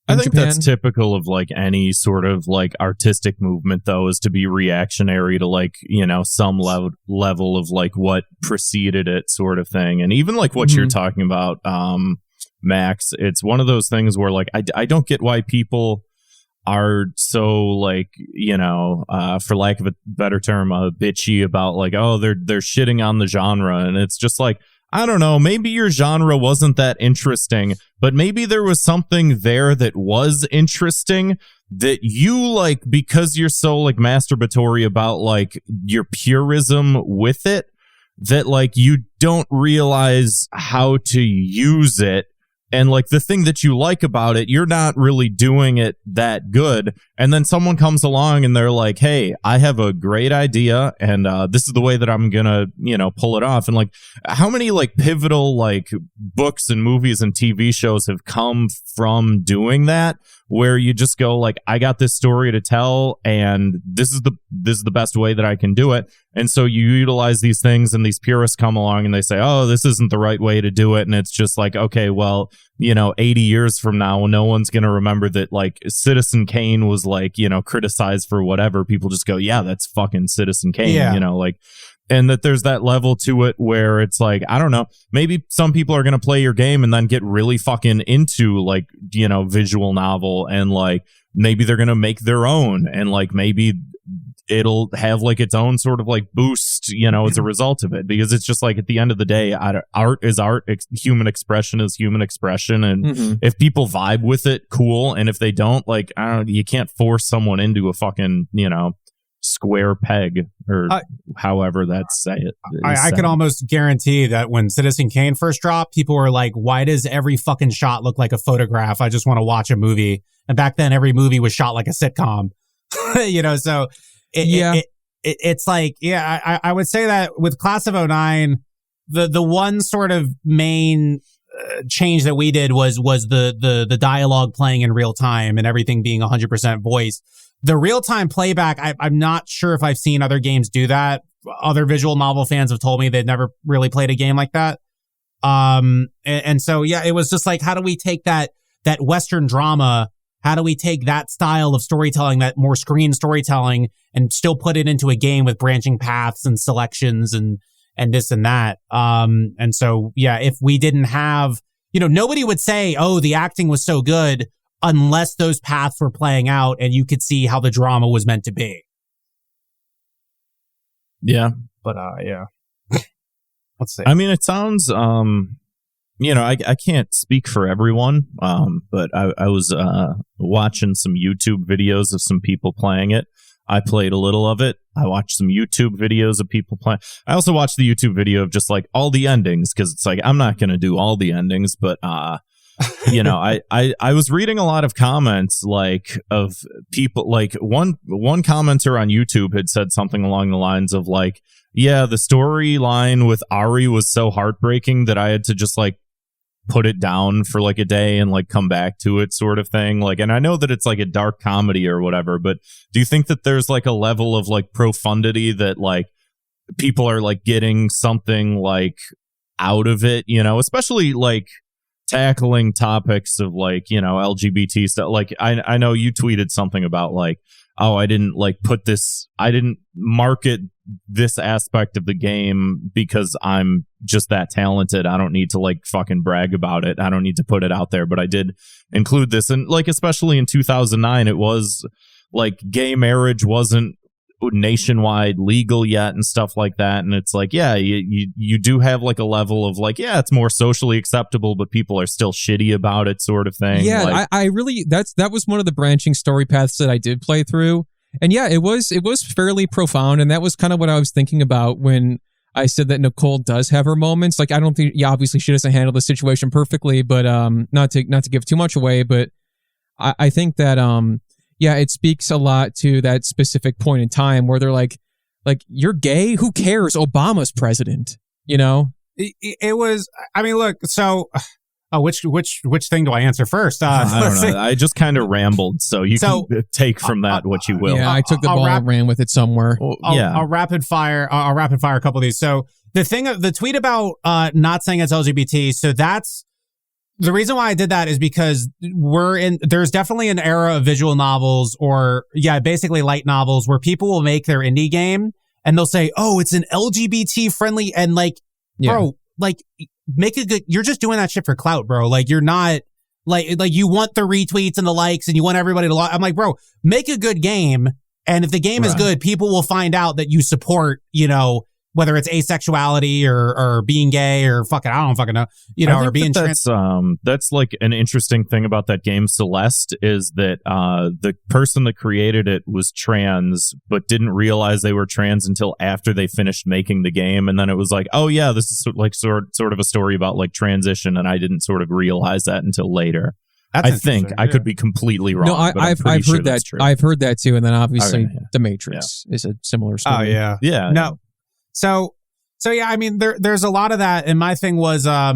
I think Japan. That's typical of like any sort of like artistic movement, though, is to be reactionary to like, some level of like what preceded it sort of thing. And even like what you're talking about, Max, it's one of those things where like I don't get why people are so like, for lack of a better term, bitchy about like, oh, they're shitting on the genre. And it's just like, I don't know, maybe your genre wasn't that interesting, but maybe there was something there that was interesting that you like, because you're so like masturbatory about like your purism with it, that like you don't realize how to use it. And like the thing that you like about it, you're not really doing it that good. And then someone comes along and they're like, hey, I have a great idea. And this is the way that I'm going to, pull it off. And like how many like pivotal like books and movies and TV shows have come from doing that, where you just go like, I got this story to tell and this is the best way that I can do it. And so you utilize these things and these purists come along and they say, oh, this isn't the right way to do it. And it's just like, okay, well, 80 years from now, no one's going to remember that like Citizen Kane was like, criticized for whatever. People just go, yeah, that's fucking Citizen Kane, and that there's that level to it where it's like, I don't know, maybe some people are going to play your game and then get really fucking into like, visual novel, and like maybe they're going to make their own, and like maybe it'll have like its own sort of like boost, as a result of it, because it's just like at the end of the day, art is art, human expression is human expression, and if people vibe with it, cool, and if they don't, like, I don't know, you can't force someone into a fucking square peg, or however that's say it. I could almost guarantee that when Citizen Kane first dropped, people were like, why does every fucking shot look like a photograph? I just want to watch a movie. And back then every movie was shot like a sitcom. So it's like, I would say that with Class of 09, the one sort of main change that we did was the dialogue playing in real time and everything being 100% voice. The real-time playback, I'm not sure if I've seen other games do that. Other visual novel fans have told me they've never really played a game like that. And so, it was just like, how do we take that Western drama, how do we take that style of storytelling, that more screen storytelling, and still put it into a game with branching paths and selections and this and that? And so, if we didn't have, nobody would say, oh, the acting was so good, unless those paths were playing out and you could see how the drama was meant to be. Yeah. But, let's see. I mean, it sounds, I can't speak for everyone, but I was watching some YouTube videos of some people playing it. I played a little of it. I watched some YouTube videos of people playing. I also watched the YouTube video of just like all the endings, because it's like, I'm not going to do all the endings, but I was reading a lot of comments like of people, like one commenter on YouTube had said something along the lines of like, yeah, the storyline with Ari was so heartbreaking that I had to just like put it down for like a day and like come back to it, sort of thing. Like, and I know that it's like a dark comedy or whatever, but do you think that there's like a level of like profundity that like people are like getting something like out of it, especially like tackling topics of like, LGBT stuff. Like I know you tweeted something about like, oh, I didn't market this aspect of the game because I'm just that talented. I don't need to like fucking brag about it. I don't need to put it out there, but I did include this. And like, especially in 2009, it was like gay marriage wasn't nationwide legal yet and stuff like that, and it's like, you do have like a level of like, it's more socially acceptable, but people are still shitty about it, sort of thing. Like, I really that was one of the branching story paths that I did play through, and it was fairly profound, and that was kind of what I was thinking about when I said that Nicole does have her moments. Like, I don't think, obviously she doesn't handle the situation perfectly, but not to give too much away, but I think that it speaks a lot to that specific point in time where they're like, you're gay? Who cares? Obama's president, It was, I mean, look, so, which thing do I answer first? I don't know. I just kind of rambled, so you can take from that what you will. Yeah, I took the ball and ran with it somewhere. I'll rapid fire a couple of these. So the tweet about not saying it's LGBT, so that's, the reason why I did that is because there's definitely an era of visual novels or basically light novels where people will make their indie game and they'll say, oh, it's an LGBT friendly, and like, bro, like make it good. You're just doing that shit for clout, bro. Like, you're not like you want the retweets and the likes and you want everybody to I'm like, bro, make a good game. And if the game is good, people will find out that you support, whether it's asexuality or being gay or I don't fucking know, or being trans. That's like an interesting thing about that game, Celeste, is that the person that created it was trans, but didn't realize they were trans until after they finished making the game. And then it was like, oh yeah, this is like sort of a story about like transition. And I didn't sort of realize that until later. I think I could be completely wrong. No, I've heard that. I've heard that too. And then obviously The Matrix is a similar story. Oh yeah. Yeah. No. So yeah, I mean, there's a lot of that. And my thing was, I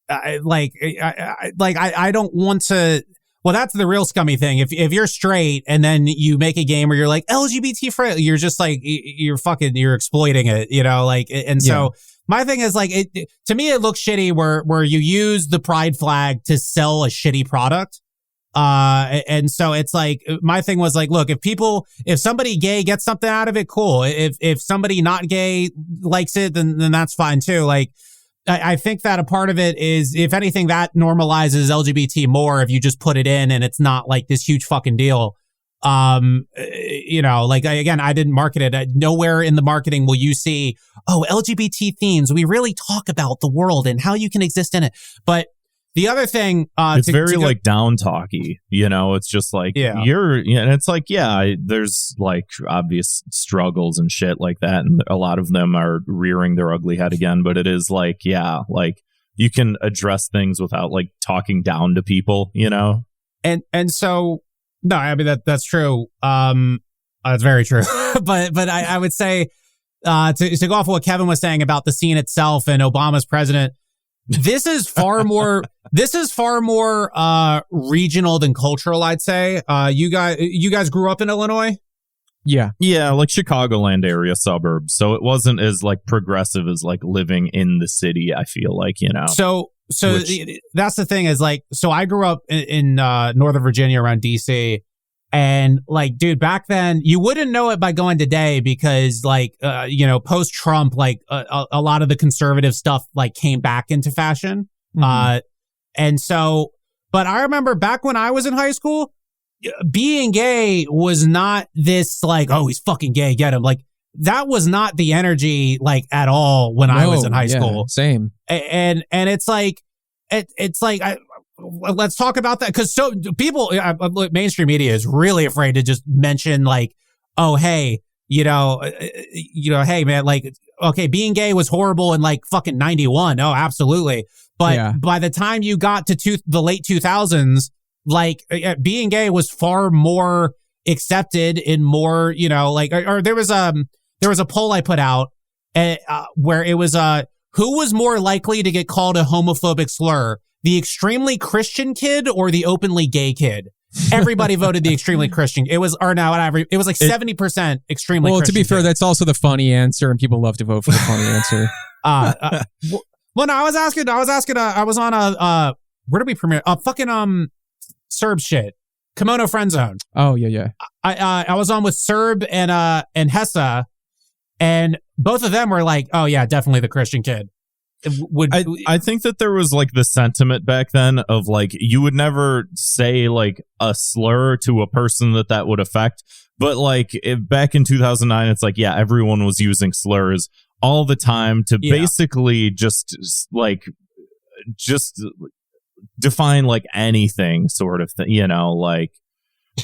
don't want to, well, that's the real scummy thing. If you're straight and then you make a game where you're like LGBT friendly, you're just like, you're exploiting it, so my thing is like, to me, it looks shitty where you use the pride flag to sell a shitty product. And so it's like, my thing was like, look, if somebody gay gets something out of it, cool. If somebody not gay likes it, then that's fine too. Like, I think that a part of it is, if anything, that normalizes LGBT more if you just put it in and it's not like this huge fucking deal. Again, I didn't market it. Nowhere in the marketing will you see, oh, LGBT themes. We really talk about the world and how you can exist in it. But the other thing, it's very like down talky, it's just like, and it's like, there's like obvious struggles and shit like that. And a lot of them are rearing their ugly head again, but it is like, like you can address things without like talking down to people, And so, no, I mean, that's true. That's very true. but I would say, to go off of what Kevin was saying about the scene itself and Obama's president, this is far more regional than cultural, I'd say. You guys grew up in Illinois? Yeah. Yeah, like Chicagoland area suburbs. So it wasn't as like progressive as like living in the city, I feel like, So that's the thing is like, so I grew up in Northern Virginia around DC. And like, dude, back then you wouldn't know it by going today because like, post Trump, like a lot of the conservative stuff like came back into fashion. Mm-hmm. And so, but I remember back when I was in high school, being gay was not this like, oh, he's fucking gay, get him. Like that was not the energy like at all when I was in high school. Same. And it's like, let's talk about that because so people, mainstream media is really afraid to just mention like, oh, hey, hey man, like, okay, being gay was horrible in like fucking 91. Oh, absolutely. But by the time you got to the late 2000s, like being gay was far more accepted in more, or there was a poll I put out where it was who was more likely to get called a homophobic slur, the extremely Christian kid or the openly gay kid? Everybody voted the extremely Christian. It was, or now whatever. It was like 70% extremely Christian. Well, to be fair, that's also the funny answer, and people love to vote for the funny answer. Well, no, I was asking. I was on where did we premiere? Serb shit. Kimono Friend Zone. Oh yeah. I was on with Serb and Hessa, and both of them were like, oh yeah, definitely the Christian kid. I think that there was like the sentiment back then of like you would never say like a slur to a person that would affect, but like back in 2009 it's like everyone was using slurs all the time to basically just define like anything sort of thing, like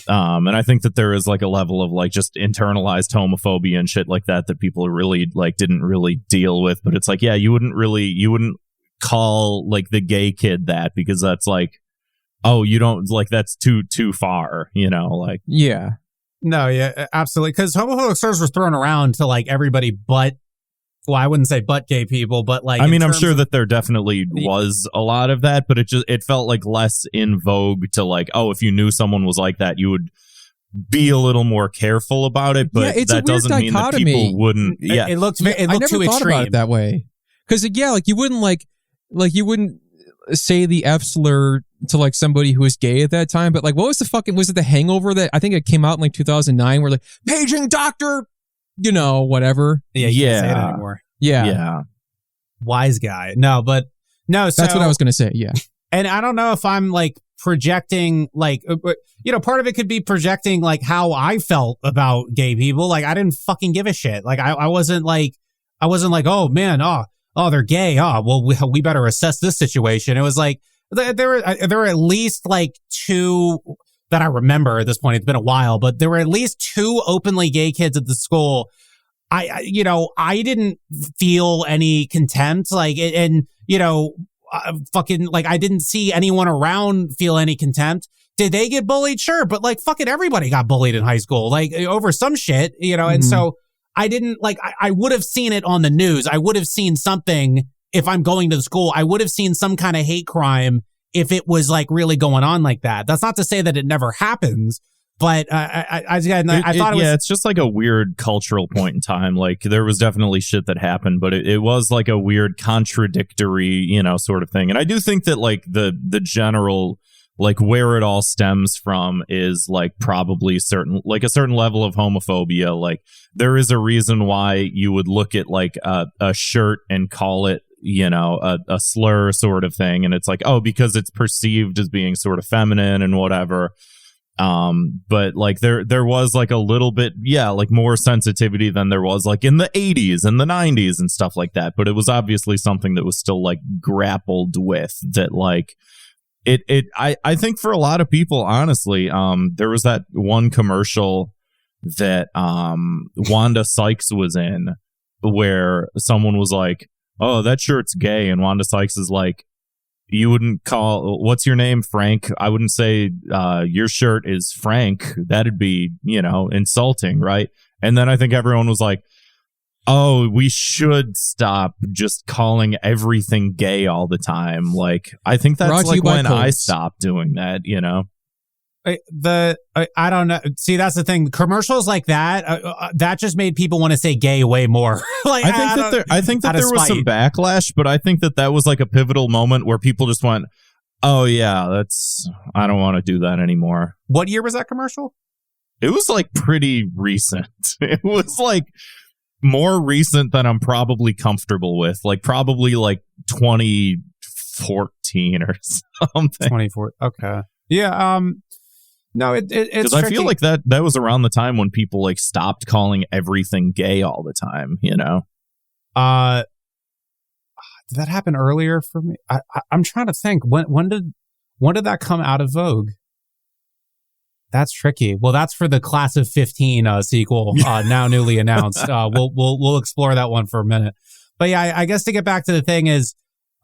and I think that there is like a level of like just internalized homophobia and shit like that people really like didn't really deal with. But it's like, you wouldn't call like the gay kid that because that's like, oh, you don't like, that's too far, like. Yeah. No, yeah, absolutely. Because homophobic slurs were thrown around to like everybody but, well, I wouldn't say but gay people, but like, I mean, I'm sure that there definitely was a lot of that, but it felt like less in vogue to like, oh, if you knew someone was like that, you would be a little more careful about it. But that doesn't mean that people wouldn't. Yeah, it looked too extreme. I never thought about it that way. Because like you wouldn't say the F slur to like somebody who was gay at that time. But like, what was was it The Hangover that I think it came out in like 2009 where like paging doctor, whatever. Yeah, you can't say it anymore. Yeah. Wise guy. No, but no. So, that's what I was going to say. Yeah. And I don't know if I'm like projecting, like, part of it could be projecting like how I felt about gay people. Like I didn't fucking give a shit. Like I wasn't like, I wasn't like, oh man, they're gay. Well, we better assess this situation. It was like, there were at least like 2 that I remember at this point. It's been a while, but there were at least 2 openly gay kids at the school. I didn't feel any contempt, like, and fucking, like, I didn't see anyone around feel any contempt. Did they get bullied? Sure. But like, fucking everybody got bullied in high school, like, over some shit, and so I didn't, like, I would have seen it on the news. I would have seen something if I'm going to the school. I would have seen some kind of hate crime if it was like really going on like that. That's not to say that it never happens, but I thought it was. Yeah, it's just like a weird cultural point in time. Like, there was definitely shit that happened, but it was like a weird contradictory, sort of thing. And I do think that like the general, like, where it all stems from is like probably a certain level of homophobia. Like, there is a reason why you would look at like a shirt and call it, a slur sort of thing. And it's like, oh, because it's perceived as being sort of feminine and whatever. But like there was like a little bit, like more sensitivity than there was like in the 80s and the 90s and stuff like that. But it was obviously something that was still like grappled with, that like I think for a lot of people, honestly, there was that one commercial that Wanda Sykes was in where someone was like, oh, that shirt's gay, and Wanda Sykes is like, you wouldn't call, what's your name, Frank? I wouldn't say your shirt is Frank. That'd be, insulting, right? And then I think everyone was like, oh, we should stop just calling everything gay all the time. Like, I think that's like when I stopped doing that, I don't know. See, that's the thing. Commercials like that, that just made people want to say gay way more. Like, I think that there was some backlash, but I think that was like a pivotal moment where people just went, oh yeah, I don't want to do that anymore. What year was that commercial? It was like pretty recent. It was like more recent than I'm probably comfortable with. Like probably like 2014 or something. 2014. Okay. Yeah. No, it's because I feel like that was around the time when people like stopped calling everything gay all the time. Did that happen earlier for me? I'm trying to think. When did that come out of vogue? That's tricky. Well, that's for the Class of 15 sequel, now newly announced. We'll explore that one for a minute. But yeah, I guess to get back to the thing is,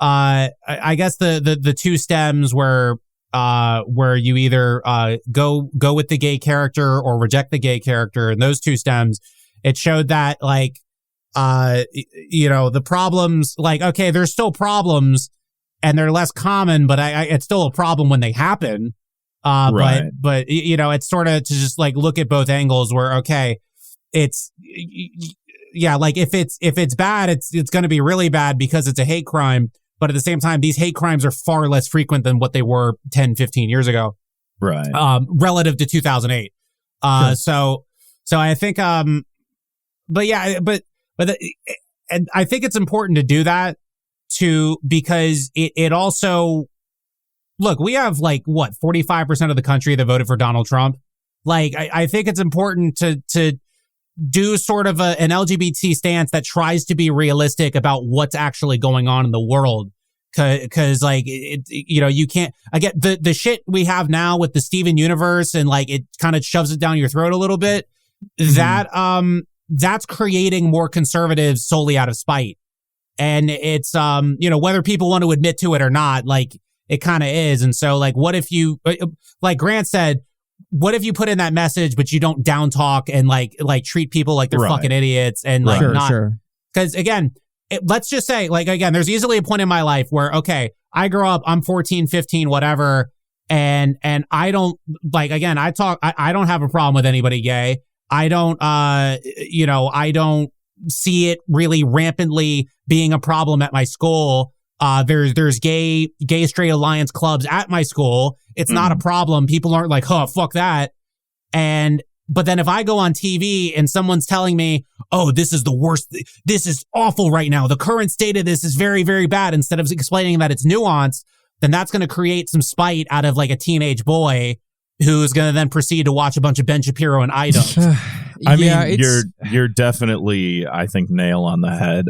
I guess the 2 stems were. Where you either go with the gay character or reject the gay character, and those 2 stems, it showed that like the problems, like, okay, there's still problems and they're less common, but it's still a problem when they happen. Right. But it's sort of to just like look at both angles where, okay, it's like if it's bad, it's going to be really bad because it's a hate crime. But at the same time, these hate crimes are far less frequent than what they were 10, 15 years ago. Right. Relative to 2008. Sure. So I think, and I think it's important to do that because it also, look, we have like 45% of the country that voted for Donald Trump. Like, I think it's important to do sort of an LGBT stance that tries to be realistic about what's actually going on in the world. Cause like, you can't, I get the shit we have now with the Steven universe and like, it kind of shoves it down your throat a little bit. Mm-hmm. That's creating more conservatives solely out of spite. And it's, whether people want to admit to it or not, like it kind of is. And so like, what if you, like Grant said, what if you put in that message, but you don't down talk and like treat people like they're fucking idiots and like because again, let's just say like, again, there's easily a point in my life where, okay, I grow up, I'm 14, 15, whatever. And I don't like, again, I don't have a problem with anybody gay. I don't, I don't see it really rampantly being a problem at my school. There's gay straight alliance clubs at my school. It's not a problem. People aren't like, oh, fuck that. But then if I go on TV and someone's telling me, oh, this is the worst, this is awful right now, the current state of this is very, very bad, instead of explaining that it's nuanced, then that's going to create some spite out of like a teenage boy who's going to then proceed to watch a bunch of Ben Shapiro and Ida. I mean, you're definitely, I think, nail on the head.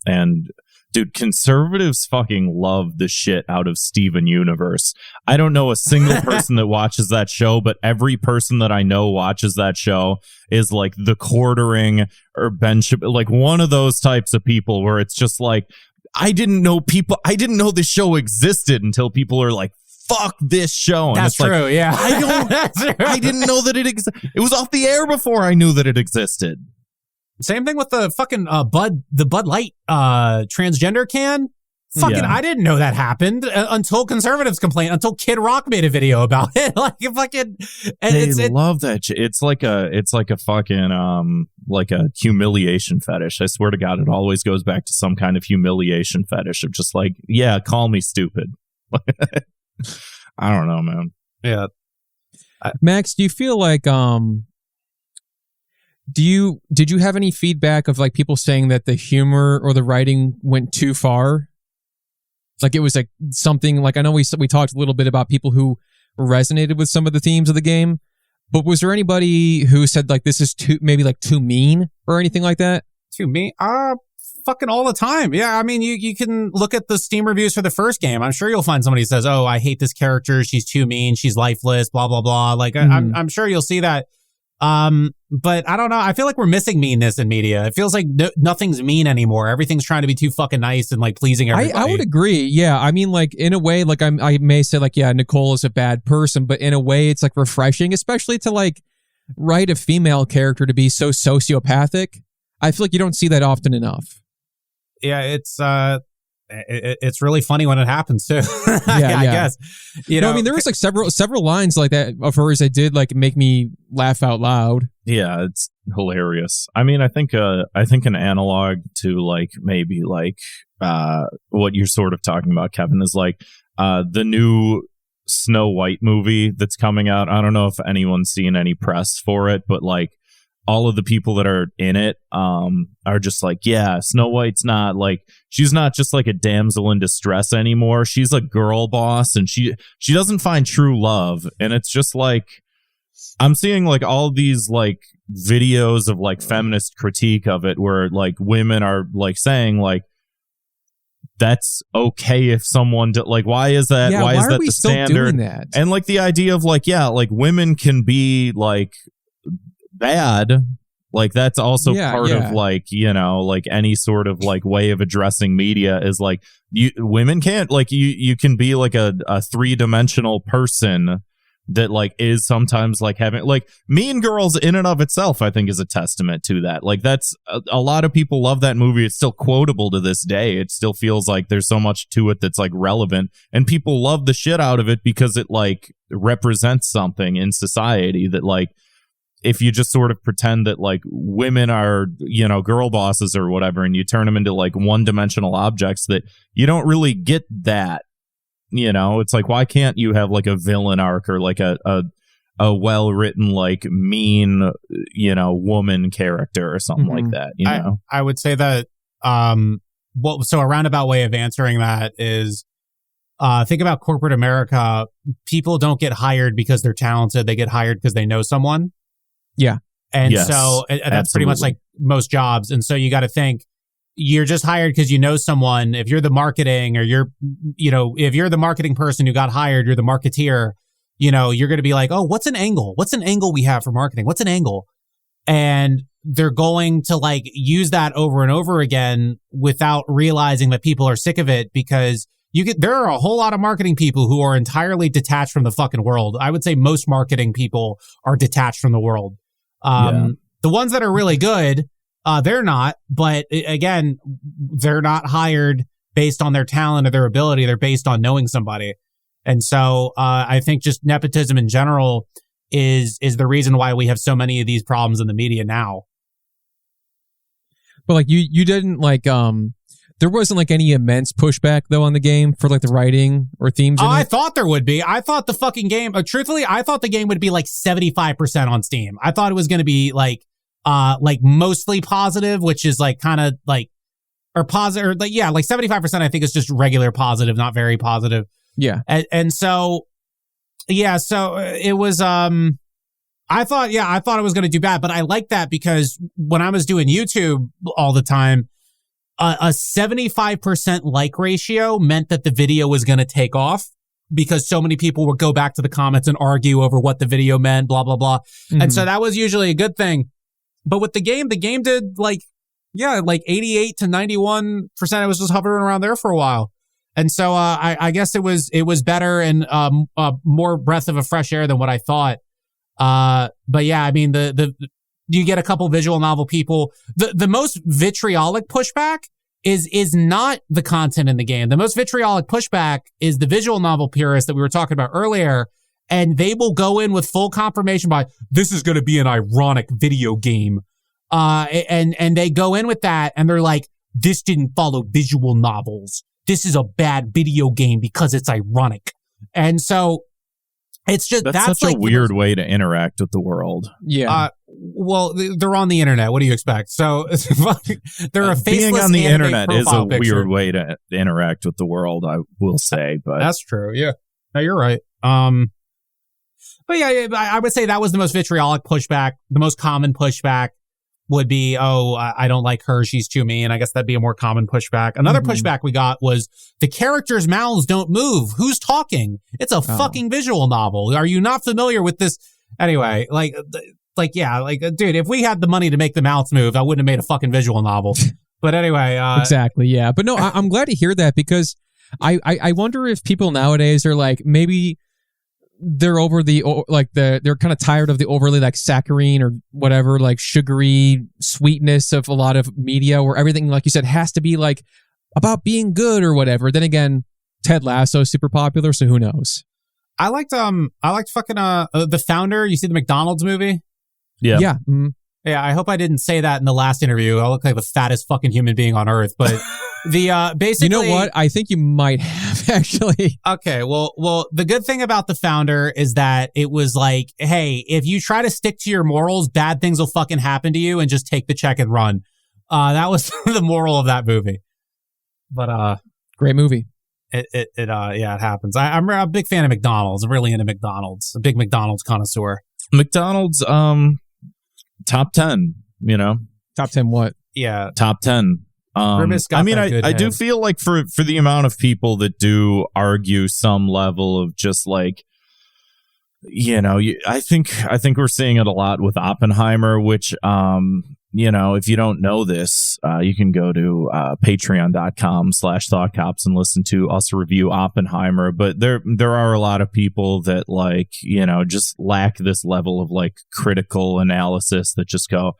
And dude, conservatives fucking love the shit out of Steven Universe. I don't know a single person that watches that show, but every person that I know watches that show is like the quartering or bench, like one of those types of people where it's just like, I didn't know this show existed until people are like, fuck this show. And that's true. Like, yeah. I didn't know that it existed. It was off the air before I knew that it existed. Same thing with the fucking Bud Light transgender can. Fucking, I didn't know that happened until conservatives complained, until Kid Rock made a video about it. Like fucking, and they love that shit. It's like a fucking like a humiliation fetish. I swear to God, it always goes back to some kind of humiliation fetish of just like, yeah, call me stupid. I don't know, man. Yeah. Max, do you feel like did you have any feedback of like people saying that the humor or the writing went too far? Like it was like something like, I know we talked a little bit about people who resonated with some of the themes of the game, but was there anybody who said like this is too mean or anything like that? Too mean? Fucking all the time. Yeah, I mean, you can look at the Steam reviews for the first game. I'm sure you'll find somebody who says, "Oh, I hate this character. She's too mean. She's lifeless." Blah blah blah. Like I'm sure you'll see that. But I don't know. I feel like we're missing meanness in media. It feels like nothing's mean anymore. Everything's trying to be too fucking nice and like pleasing everybody. I would agree. Yeah, I mean, like in a way, like I may say like, yeah, Nicole is a bad person, but in a way, it's like refreshing, especially to like write a female character to be so sociopathic. I feel like you don't see that often enough. Yeah, it's really funny when it happens too. I guess. You know, I mean, there was like several lines like that of hers that did like make me laugh out loud. Yeah, it's hilarious. I mean, I think an analog to like maybe like what you're sort of talking about, Kevin, is like the new Snow White movie that's coming out. I don't know if anyone's seen any press for it, but like all of the people that are in it are just like, yeah, Snow White's not like, she's not just like a damsel in distress anymore. She's a girl boss and she doesn't find true love. And it's just like, I'm seeing like all these like videos of like feminist critique of it where like women are like saying like, that's okay if someone like, why is that? Yeah, why is that we the still standard? Doing that? And like the idea of like, yeah, like women can be like bad, like that's also part of like, you know, like any sort of like way of addressing media is like women can't like you can be like a 3-dimensional person that like is sometimes like having like Mean Girls in and of itself, I think is a testament to that. Like that's a lot of people love that movie. It's still quotable to this day. It still feels like there's so much to it that's like relevant and people love the shit out of it because it like represents something in society that like, if you just sort of pretend that like women are, you know, girl bosses or whatever, and you turn them into like one-dimensional objects that you don't really get that, you know, it's like, why can't you have like a villain arc or like a well-written, like mean, you know, woman character or something like that, you know? I would say that, so a roundabout way of answering that is, think about corporate America. People don't get hired because they're talented. They get hired because they know someone. Yeah. And so that's pretty much like most jobs. And so you got to think you're just hired because you know someone. If you're the marketing or if you're the marketing person who got hired, you're the marketeer, you know, you're going to be like, oh, what's an angle? What's an angle we have for marketing? What's an angle? And they're going to like use that over and over again without realizing that people are sick of it because there are a whole lot of marketing people who are entirely detached from the fucking world. I would say most marketing people are detached from the world. The ones that are really good, they're not. But again, they're not hired based on their talent or their ability. They're based on knowing somebody. And so I think just nepotism in general is the reason why we have so many of these problems in the media now. But like you didn't like there wasn't like any immense pushback though on the game for like the writing or themes. I thought there would be. I thought the fucking game, truthfully, I thought the game would be like 75% on Steam. I thought it was going to be like mostly positive, which is like kind of like, or positive, or like, yeah, like 75% I think is just regular positive, not very positive. Yeah. And so, yeah, so it was, I I thought it was going to do bad, but I like that because when I was doing YouTube all the time, a 75% like ratio meant that the video was going to take off because so many people would go back to the comments and argue over what the video meant, blah, blah, blah. Mm-hmm. And so that was usually a good thing. But with the game did like 88 to 91%. It was just hovering around there for a while. And so I guess it was better and more breath of a fresh air than what I thought. But yeah, I mean, you get a couple visual novel people. The most vitriolic pushback is not the content in the game. The most vitriolic pushback is the visual novel purists that we were talking about earlier. And they will go in with full confirmation by, this is going to be an ironic video game. And they go in with that and they're like, this didn't follow visual novels. This is a bad video game because it's ironic. And so it's just, that's such a weird way to interact with the world. Yeah. Well, they're on the internet. What do you expect? So they're a faceless being on the internet is a picture. Weird way to interact with the world, I will say. But that's true. Yeah. No, you're right. But yeah, I would say that was the most vitriolic pushback. The most common pushback would be, I don't like her. She's too mean. I guess that'd be a more common pushback. Another pushback we got was the characters' mouths don't move. Who's talking? It's a fucking visual novel. Are you not familiar with this? Anyway, dude, if we had the money to make the mouths move, I wouldn't have made a fucking visual novel. But anyway. Exactly, yeah. But no, I'm glad to hear that because I wonder if people nowadays are like, maybe they're over they're kind of tired of the overly like saccharine or whatever, like sugary sweetness of a lot of media where everything, like you said, has to be like about being good or whatever. Then again, Ted Lasso is super popular, so who knows? I liked fucking The Founder. You see the McDonald's movie? Yeah. Yeah. Mm-hmm. Yeah, I hope I didn't say that in the last interview. I look like the fattest fucking human being on earth, but basically, you know what? I think you might have actually. Okay, well, the good thing about The Founder is that it was like, hey, if you try to stick to your morals, bad things will fucking happen to you, and just take the check and run. That was the moral of that movie. But great movie. It happens. I'm a big fan of McDonald's. I'm really into McDonald's. A big McDonald's connoisseur. McDonald's, top 10, you know? Top 10 what? Yeah. Top 10. I mean, I do feel like for the amount of people that do argue some level of just like, you know, I think we're seeing it a lot with Oppenheimer, which, you know, if you don't know this, you can go to patreon.com/thoughtcops and listen to us review Oppenheimer. But there are a lot of people that, like, you know, just lack this level of like critical analysis that just go,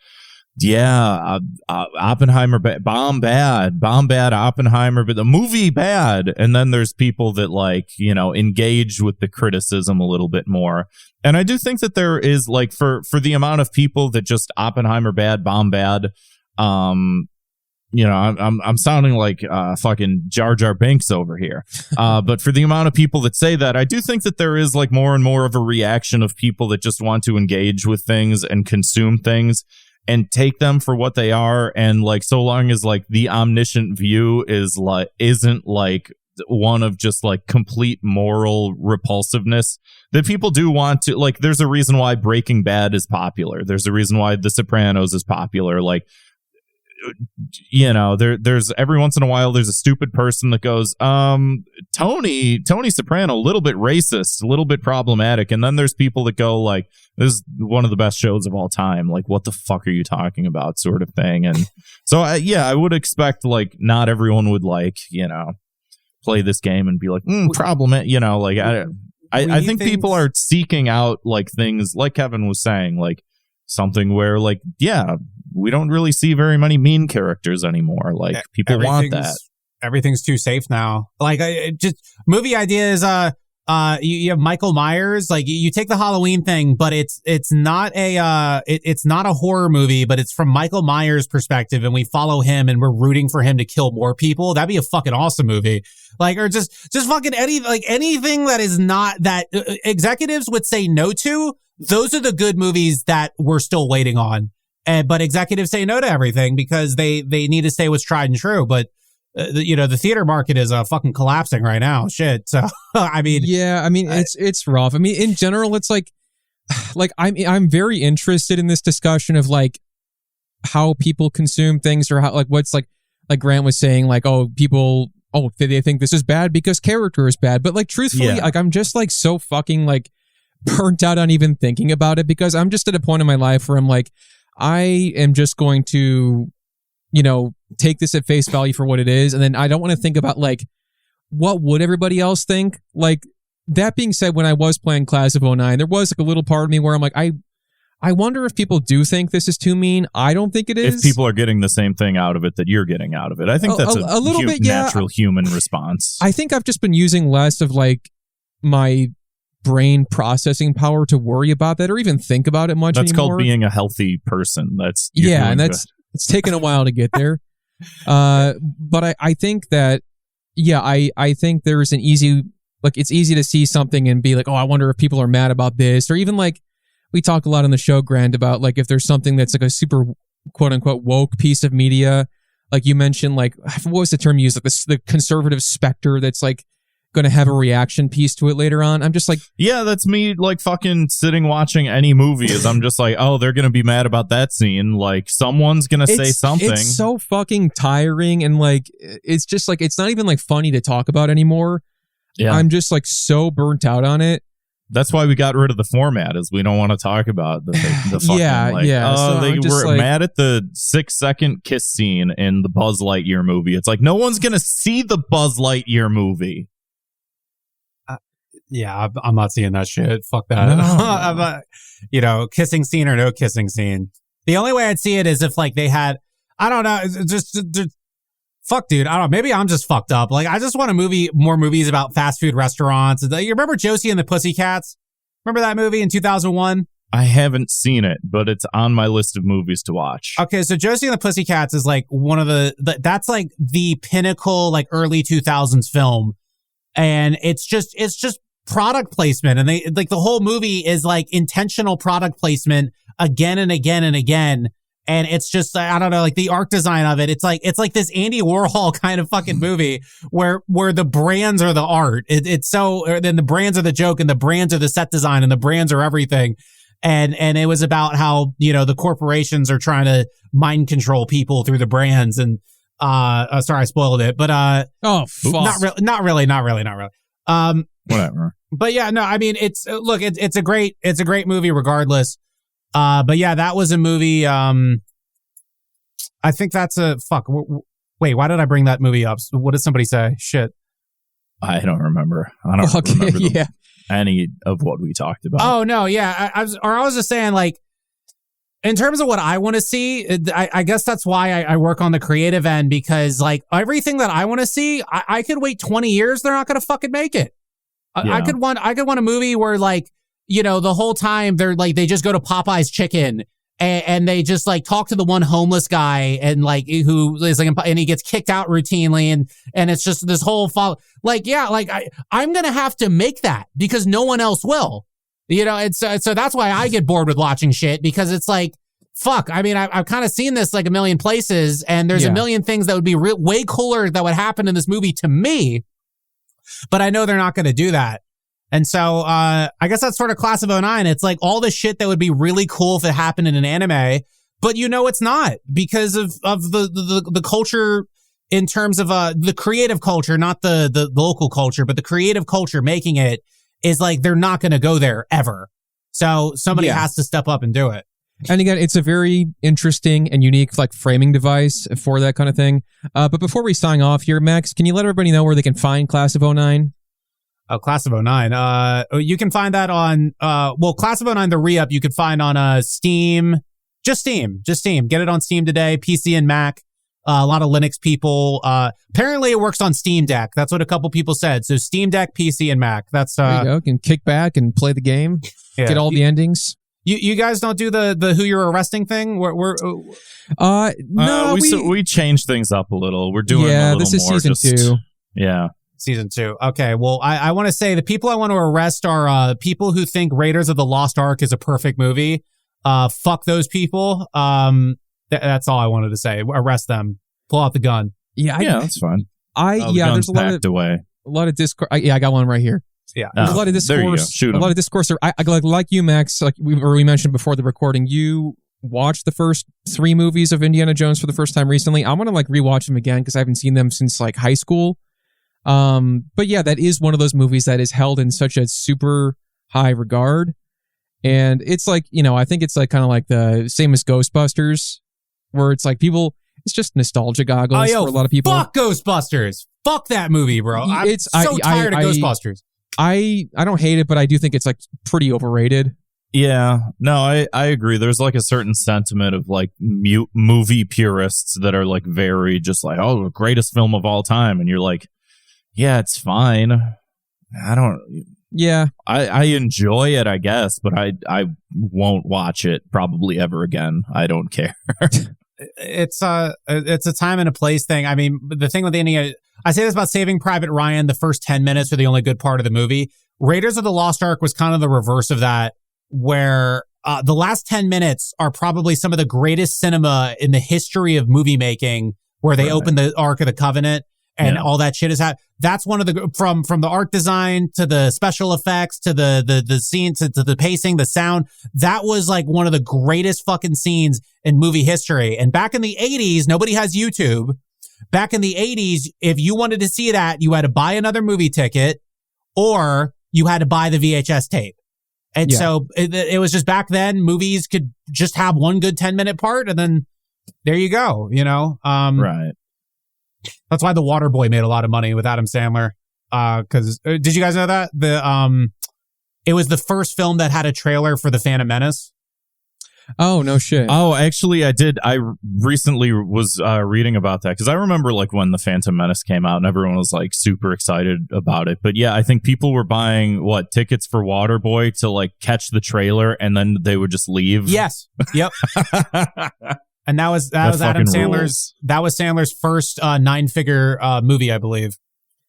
yeah, Oppenheimer bomb bad Oppenheimer, but the movie bad. And then there's people that, like, you know, engage with the criticism a little bit more. And I do think that there is, like, for the amount of people that just Oppenheimer bad, bomb bad, you know, I'm sounding like fucking Jar Jar Binks over here. But for the amount of people that say that, I do think that there is like more and more of a reaction of people that just want to engage with things and consume things and take them for what they are. And like, so long as like the omniscient view isn't like one of just like complete moral repulsiveness, that people do want to, like, there's a reason why Breaking Bad is popular. There's a reason why The Sopranos is popular. Like, you know, there's every once in a while there's a stupid person that goes, Tony Soprano, a little bit racist, a little bit problematic. And then there's people that go like, this is one of the best shows of all time. Like, what the fuck are you talking about, sort of thing. And so, I would expect, like, not everyone would, like, you know, play this game and be like, problem, you know, like, I think people are seeking out, like, things like Kevin was saying, like, something where, like, yeah, we don't really see very many mean characters anymore. Like, people want that. Everything's too safe now. Like, just movie ideas. You have Michael Myers. Like, you take the Halloween thing, but it's not it's not a horror movie, but it's from Michael Myers' perspective, and we follow him, and we're rooting for him to kill more people. That'd be a fucking awesome movie. Like, or just fucking anything that is not that executives would say no to. Those are the good movies that we're still waiting on. But executives say no to everything because they need to stay what's tried and true. But, you know, the theater market is fucking collapsing right now. Shit. So, I mean. Yeah, I mean, it's rough. I mean, in general, it's like like I'm very interested in this discussion of like how people consume things, or how like what's like Grant was saying, like, oh, people, oh, they think this is bad because character is bad. But like truthfully, like I'm just like so fucking like burnt out on even thinking about it, because I'm just at a point in my life where I'm like, I am just going to, you know, take this at face value for what it is. And then I don't want to think about like, what would everybody else think? Like, that being said, when I was playing Class of 09, there was like a little part of me where I'm like, I wonder if people do think this is too mean. I don't think it is. If people are getting the same thing out of it that you're getting out of it. I think that's a little bit natural human response. I think I've just been using less of like my brain processing power to worry about that or even think about it much anymore. That's called being a healthy person. That's and it's taken a while to get there. But I think that, I think there's an easy, like, it's easy to see something and be like, oh, I wonder if people are mad about this. Or even like, we talk a lot on the show, Grant, about like if there's something that's like a super quote unquote woke piece of media, like you mentioned, like, what was the term you used? Like the conservative specter that's like going to have a reaction piece to it later on. I'm just like, yeah, that's me like fucking sitting watching any movie is I'm just like, oh, they're going to be mad about that scene. Like someone's going to say something. It's so fucking tiring. And like, it's just like, it's not even like funny to talk about anymore. Yeah. I'm just like so burnt out on it. That's why we got rid of the format, is we don't want to talk about the fucking so they were mad at the 6-second kiss scene in the Buzz Lightyear movie. It's like, no one's going to see the Buzz Lightyear movie. I'm not seeing that shit. Fuck that. No. You know, kissing scene or no kissing scene. The only way I'd see it is if like they had, I don't know, just fuck, dude. I don't know. Maybe I'm just fucked up. Like, I just want more movies about fast food restaurants. You remember Josie and the Pussycats? Remember that movie in 2001? I haven't seen it, but it's on my list of movies to watch. Okay, so Josie and the Pussycats is like one of that's like the pinnacle, like early 2000s film. And it's just product placement, and they like the whole movie is like intentional product placement again and again and again, and it's just, I don't know, like the art design of it, it's like this Andy Warhol kind of fucking movie where the brands are the art. It's so, then the brands are the joke, and the brands are the set design, and the brands are everything, and it was about how, you know, the corporations are trying to mind control people through the brands, and sorry I spoiled it, but not really. Whatever. But yeah, no, I mean, it's a great movie regardless. But yeah, that was a movie. I think that's a fuck. Wait, why did I bring that movie up? What did somebody say? Shit. I don't remember. I don't remember any of what we talked about. Oh no, yeah. I was just saying, like, in terms of what I want to see, I guess that's why I work on the creative end, because like everything that I want to see, I could wait 20 years. They're not going to fucking make it. Yeah. I could want a movie where, like, you know, the whole time they're like, they just go to Popeye's Chicken and they just like talk to the one homeless guy and like who is like, and he gets kicked out routinely, and it's just this whole like, yeah, like I'm going to have to make that because no one else will, you know. It's so that's why I get bored with watching shit, because it's like, fuck. I mean, I've kind of seen this like a million places, and there's a million things that would be way cooler that would happen in this movie to me. But I know they're not going to do that. And so I guess that's sort of Class of 09. It's like all the shit that would be really cool if it happened in an anime, but you know it's not, because of the culture, in terms of the creative culture, not the local culture, but the creative culture making it is like they're not going to go there ever. So somebody has to step up and do it. And again, it's a very interesting and unique like framing device for that kind of thing. But before we sign off here, Max, can you let everybody know where they can find Class of 09? Class of 09. You can find that on, Class of 09, the re-up, you can find on Steam. Just Steam. Get it on Steam today, PC and Mac. A lot of Linux people. Apparently it works on Steam Deck. That's what a couple people said. So Steam Deck, PC, and Mac. That's there you go. You can kick back and play the game. Get all the endings. You guys don't do the who you're arresting thing? No, we changed things up a little. We're doing a little this is more season 2. Yeah. Season 2. Okay, well, I want to say the people I want to arrest are people who think Raiders of the Lost Ark is a perfect movie. Fuck those people. That's all I wanted to say. Arrest them. Pull out the gun. Yeah, that's fine. there's a lot of away. A lot of Discord. I got one right here. Yeah. There's a lot of discourse. A lot of discourse. Like you, Max, like we mentioned before the recording, you watched the first 3 movies of Indiana Jones for the first time recently. I want to like rewatch them again because I haven't seen them since like high school. But yeah, that is one of those movies that is held in such a super high regard. And it's like, I think it's like kind of like the same as Ghostbusters, where it's like people, it's just nostalgia goggles for a lot of people. Fuck Ghostbusters. Fuck that movie, bro. I'm so tired of Ghostbusters. I don't hate it, but I do think it's like pretty overrated. Yeah, no, I agree. There's like a certain sentiment of like movie purists that are like very just like, oh, the greatest film of all time. And you're like, yeah, it's fine. I enjoy it, I guess, but I won't watch it probably ever again. I don't care. It's a time and a place thing. I mean, the thing with Indiana, I say this about Saving Private Ryan, the first 10 minutes are the only good part of the movie. Raiders of the Lost Ark was kind of the reverse of that, where the last 10 minutes are probably some of the greatest cinema in the history of movie making, where they open the Ark of the Covenant and all that shit is happening. That's one of the, from the art design to the special effects to the scene to the pacing, the sound. That was like one of the greatest fucking scenes in movie history. And back in the 80s, nobody has YouTube. Back in the 80s, if you wanted to see that, you had to buy another movie ticket or you had to buy the VHS tape. And so it was just back then, movies could just have one good 10-minute part and then there you go, Right. That's why The Waterboy made a lot of money with Adam Sandler. Because did you guys know that? It was the first film that had a trailer for The Phantom Menace. Oh, no shit. Oh, actually, I did. I recently was reading about that because I remember like when The Phantom Menace came out and everyone was like super excited about it. But yeah, I think people were buying tickets for Waterboy to like catch the trailer and then they would just leave. Yes. Yep. And that was Adam Sandler's. Rules. That was Sandler's first 9-figure movie, I believe.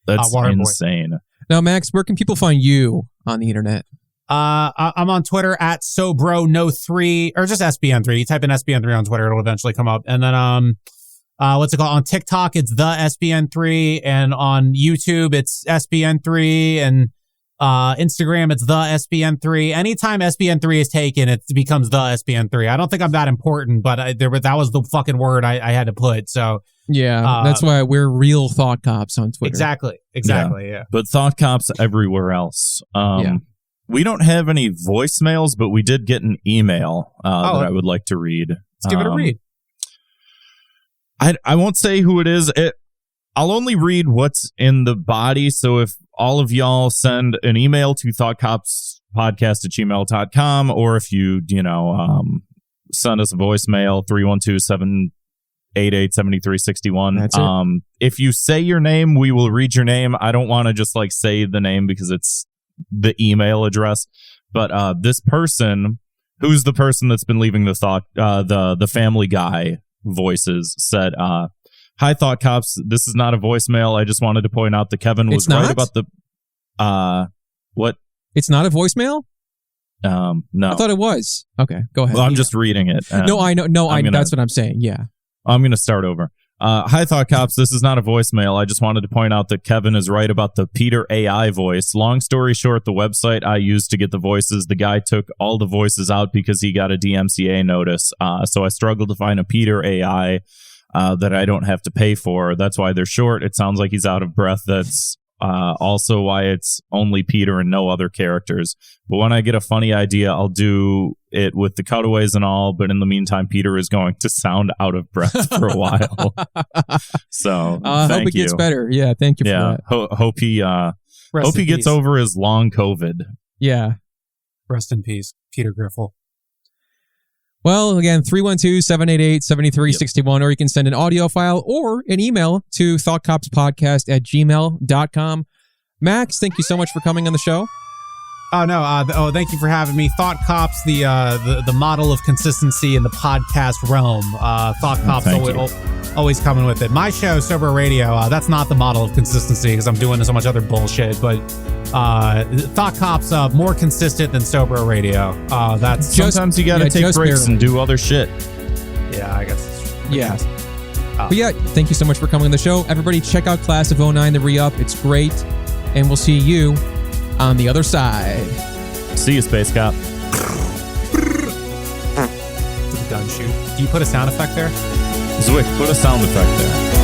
That's insane. Now, Max, where can people find you on the internet? I'm on Twitter at SoBroNo3 or just SBN3. You type in SBN3 on Twitter, it'll eventually come up. And then what's it called? On TikTok, it's the SBN3, and on YouTube, it's SBN3, and Instagram, it's the SBN3. Anytime SBN3 is taken, it becomes the SBN3. I don't think I'm that important, but that was the fucking word I had to put. So yeah, that's why we're real Thought Cops on Twitter. Exactly. Yeah. But Thought Cops everywhere else. We don't have any voicemails, but we did get an email that I would like to read. Let's give it a read. I won't say who it is. I'll only read what's in the body. So if all of y'all send an email to thoughtcopspodcast@gmail.com, or if you, send us a voicemail, 312-788-7361. If you say your name, we will read your name. I don't want to just like say the name because it's the email address. But this person, who's the person that's been leaving the Family Guy voices, said, "Hi, Thought Cops. This is not a voicemail. I just wanted to point out that Kevin was right about the what? It's not a voicemail? No. I thought it was. Okay, go ahead. Well, I'm just reading it. No, I know. That's what I'm saying. Yeah. I'm going to start over. Hi, Thought Cops. This is not a voicemail. I just wanted to point out that Kevin is right about the Peter AI voice. Long story short, the website I used to get the voices, the guy took all the voices out because he got a DMCA notice. So I struggled to find a Peter AI that I don't have to pay for. That's why they're short. It sounds like he's out of breath. That's also why it's only Peter and no other characters. But when I get a funny idea, I'll do it with the cutaways and all. But in the meantime, Peter is going to sound out of breath for a while. So hope it gets better. Yeah, thank you for that. Hope he gets over his long COVID. Yeah. Rest in peace, Peter Griffel. Well, again, 312-788-7361, or you can send an audio file or an email to thoughtcopspodcast@gmail.com. Max, thank you so much for coming on the show. Oh, no. Thank you for having me. Thought Cops, the model of consistency in the podcast realm. Thought Cops always coming with it. My show, Sober Radio, that's not the model of consistency because I'm doing so much other bullshit, but Thought Cops more consistent than Sober Radio. That's sometimes you gotta take breaks and do other shit. Yeah, I guess. Yeah. But yeah, thank you so much for coming on the show. Everybody check out Class of 09, the re-up. It's great. And we'll see you on the other side. See you, Space Cop. Gun shoot. Do you put a sound effect there? Zwick, put a sound effect there.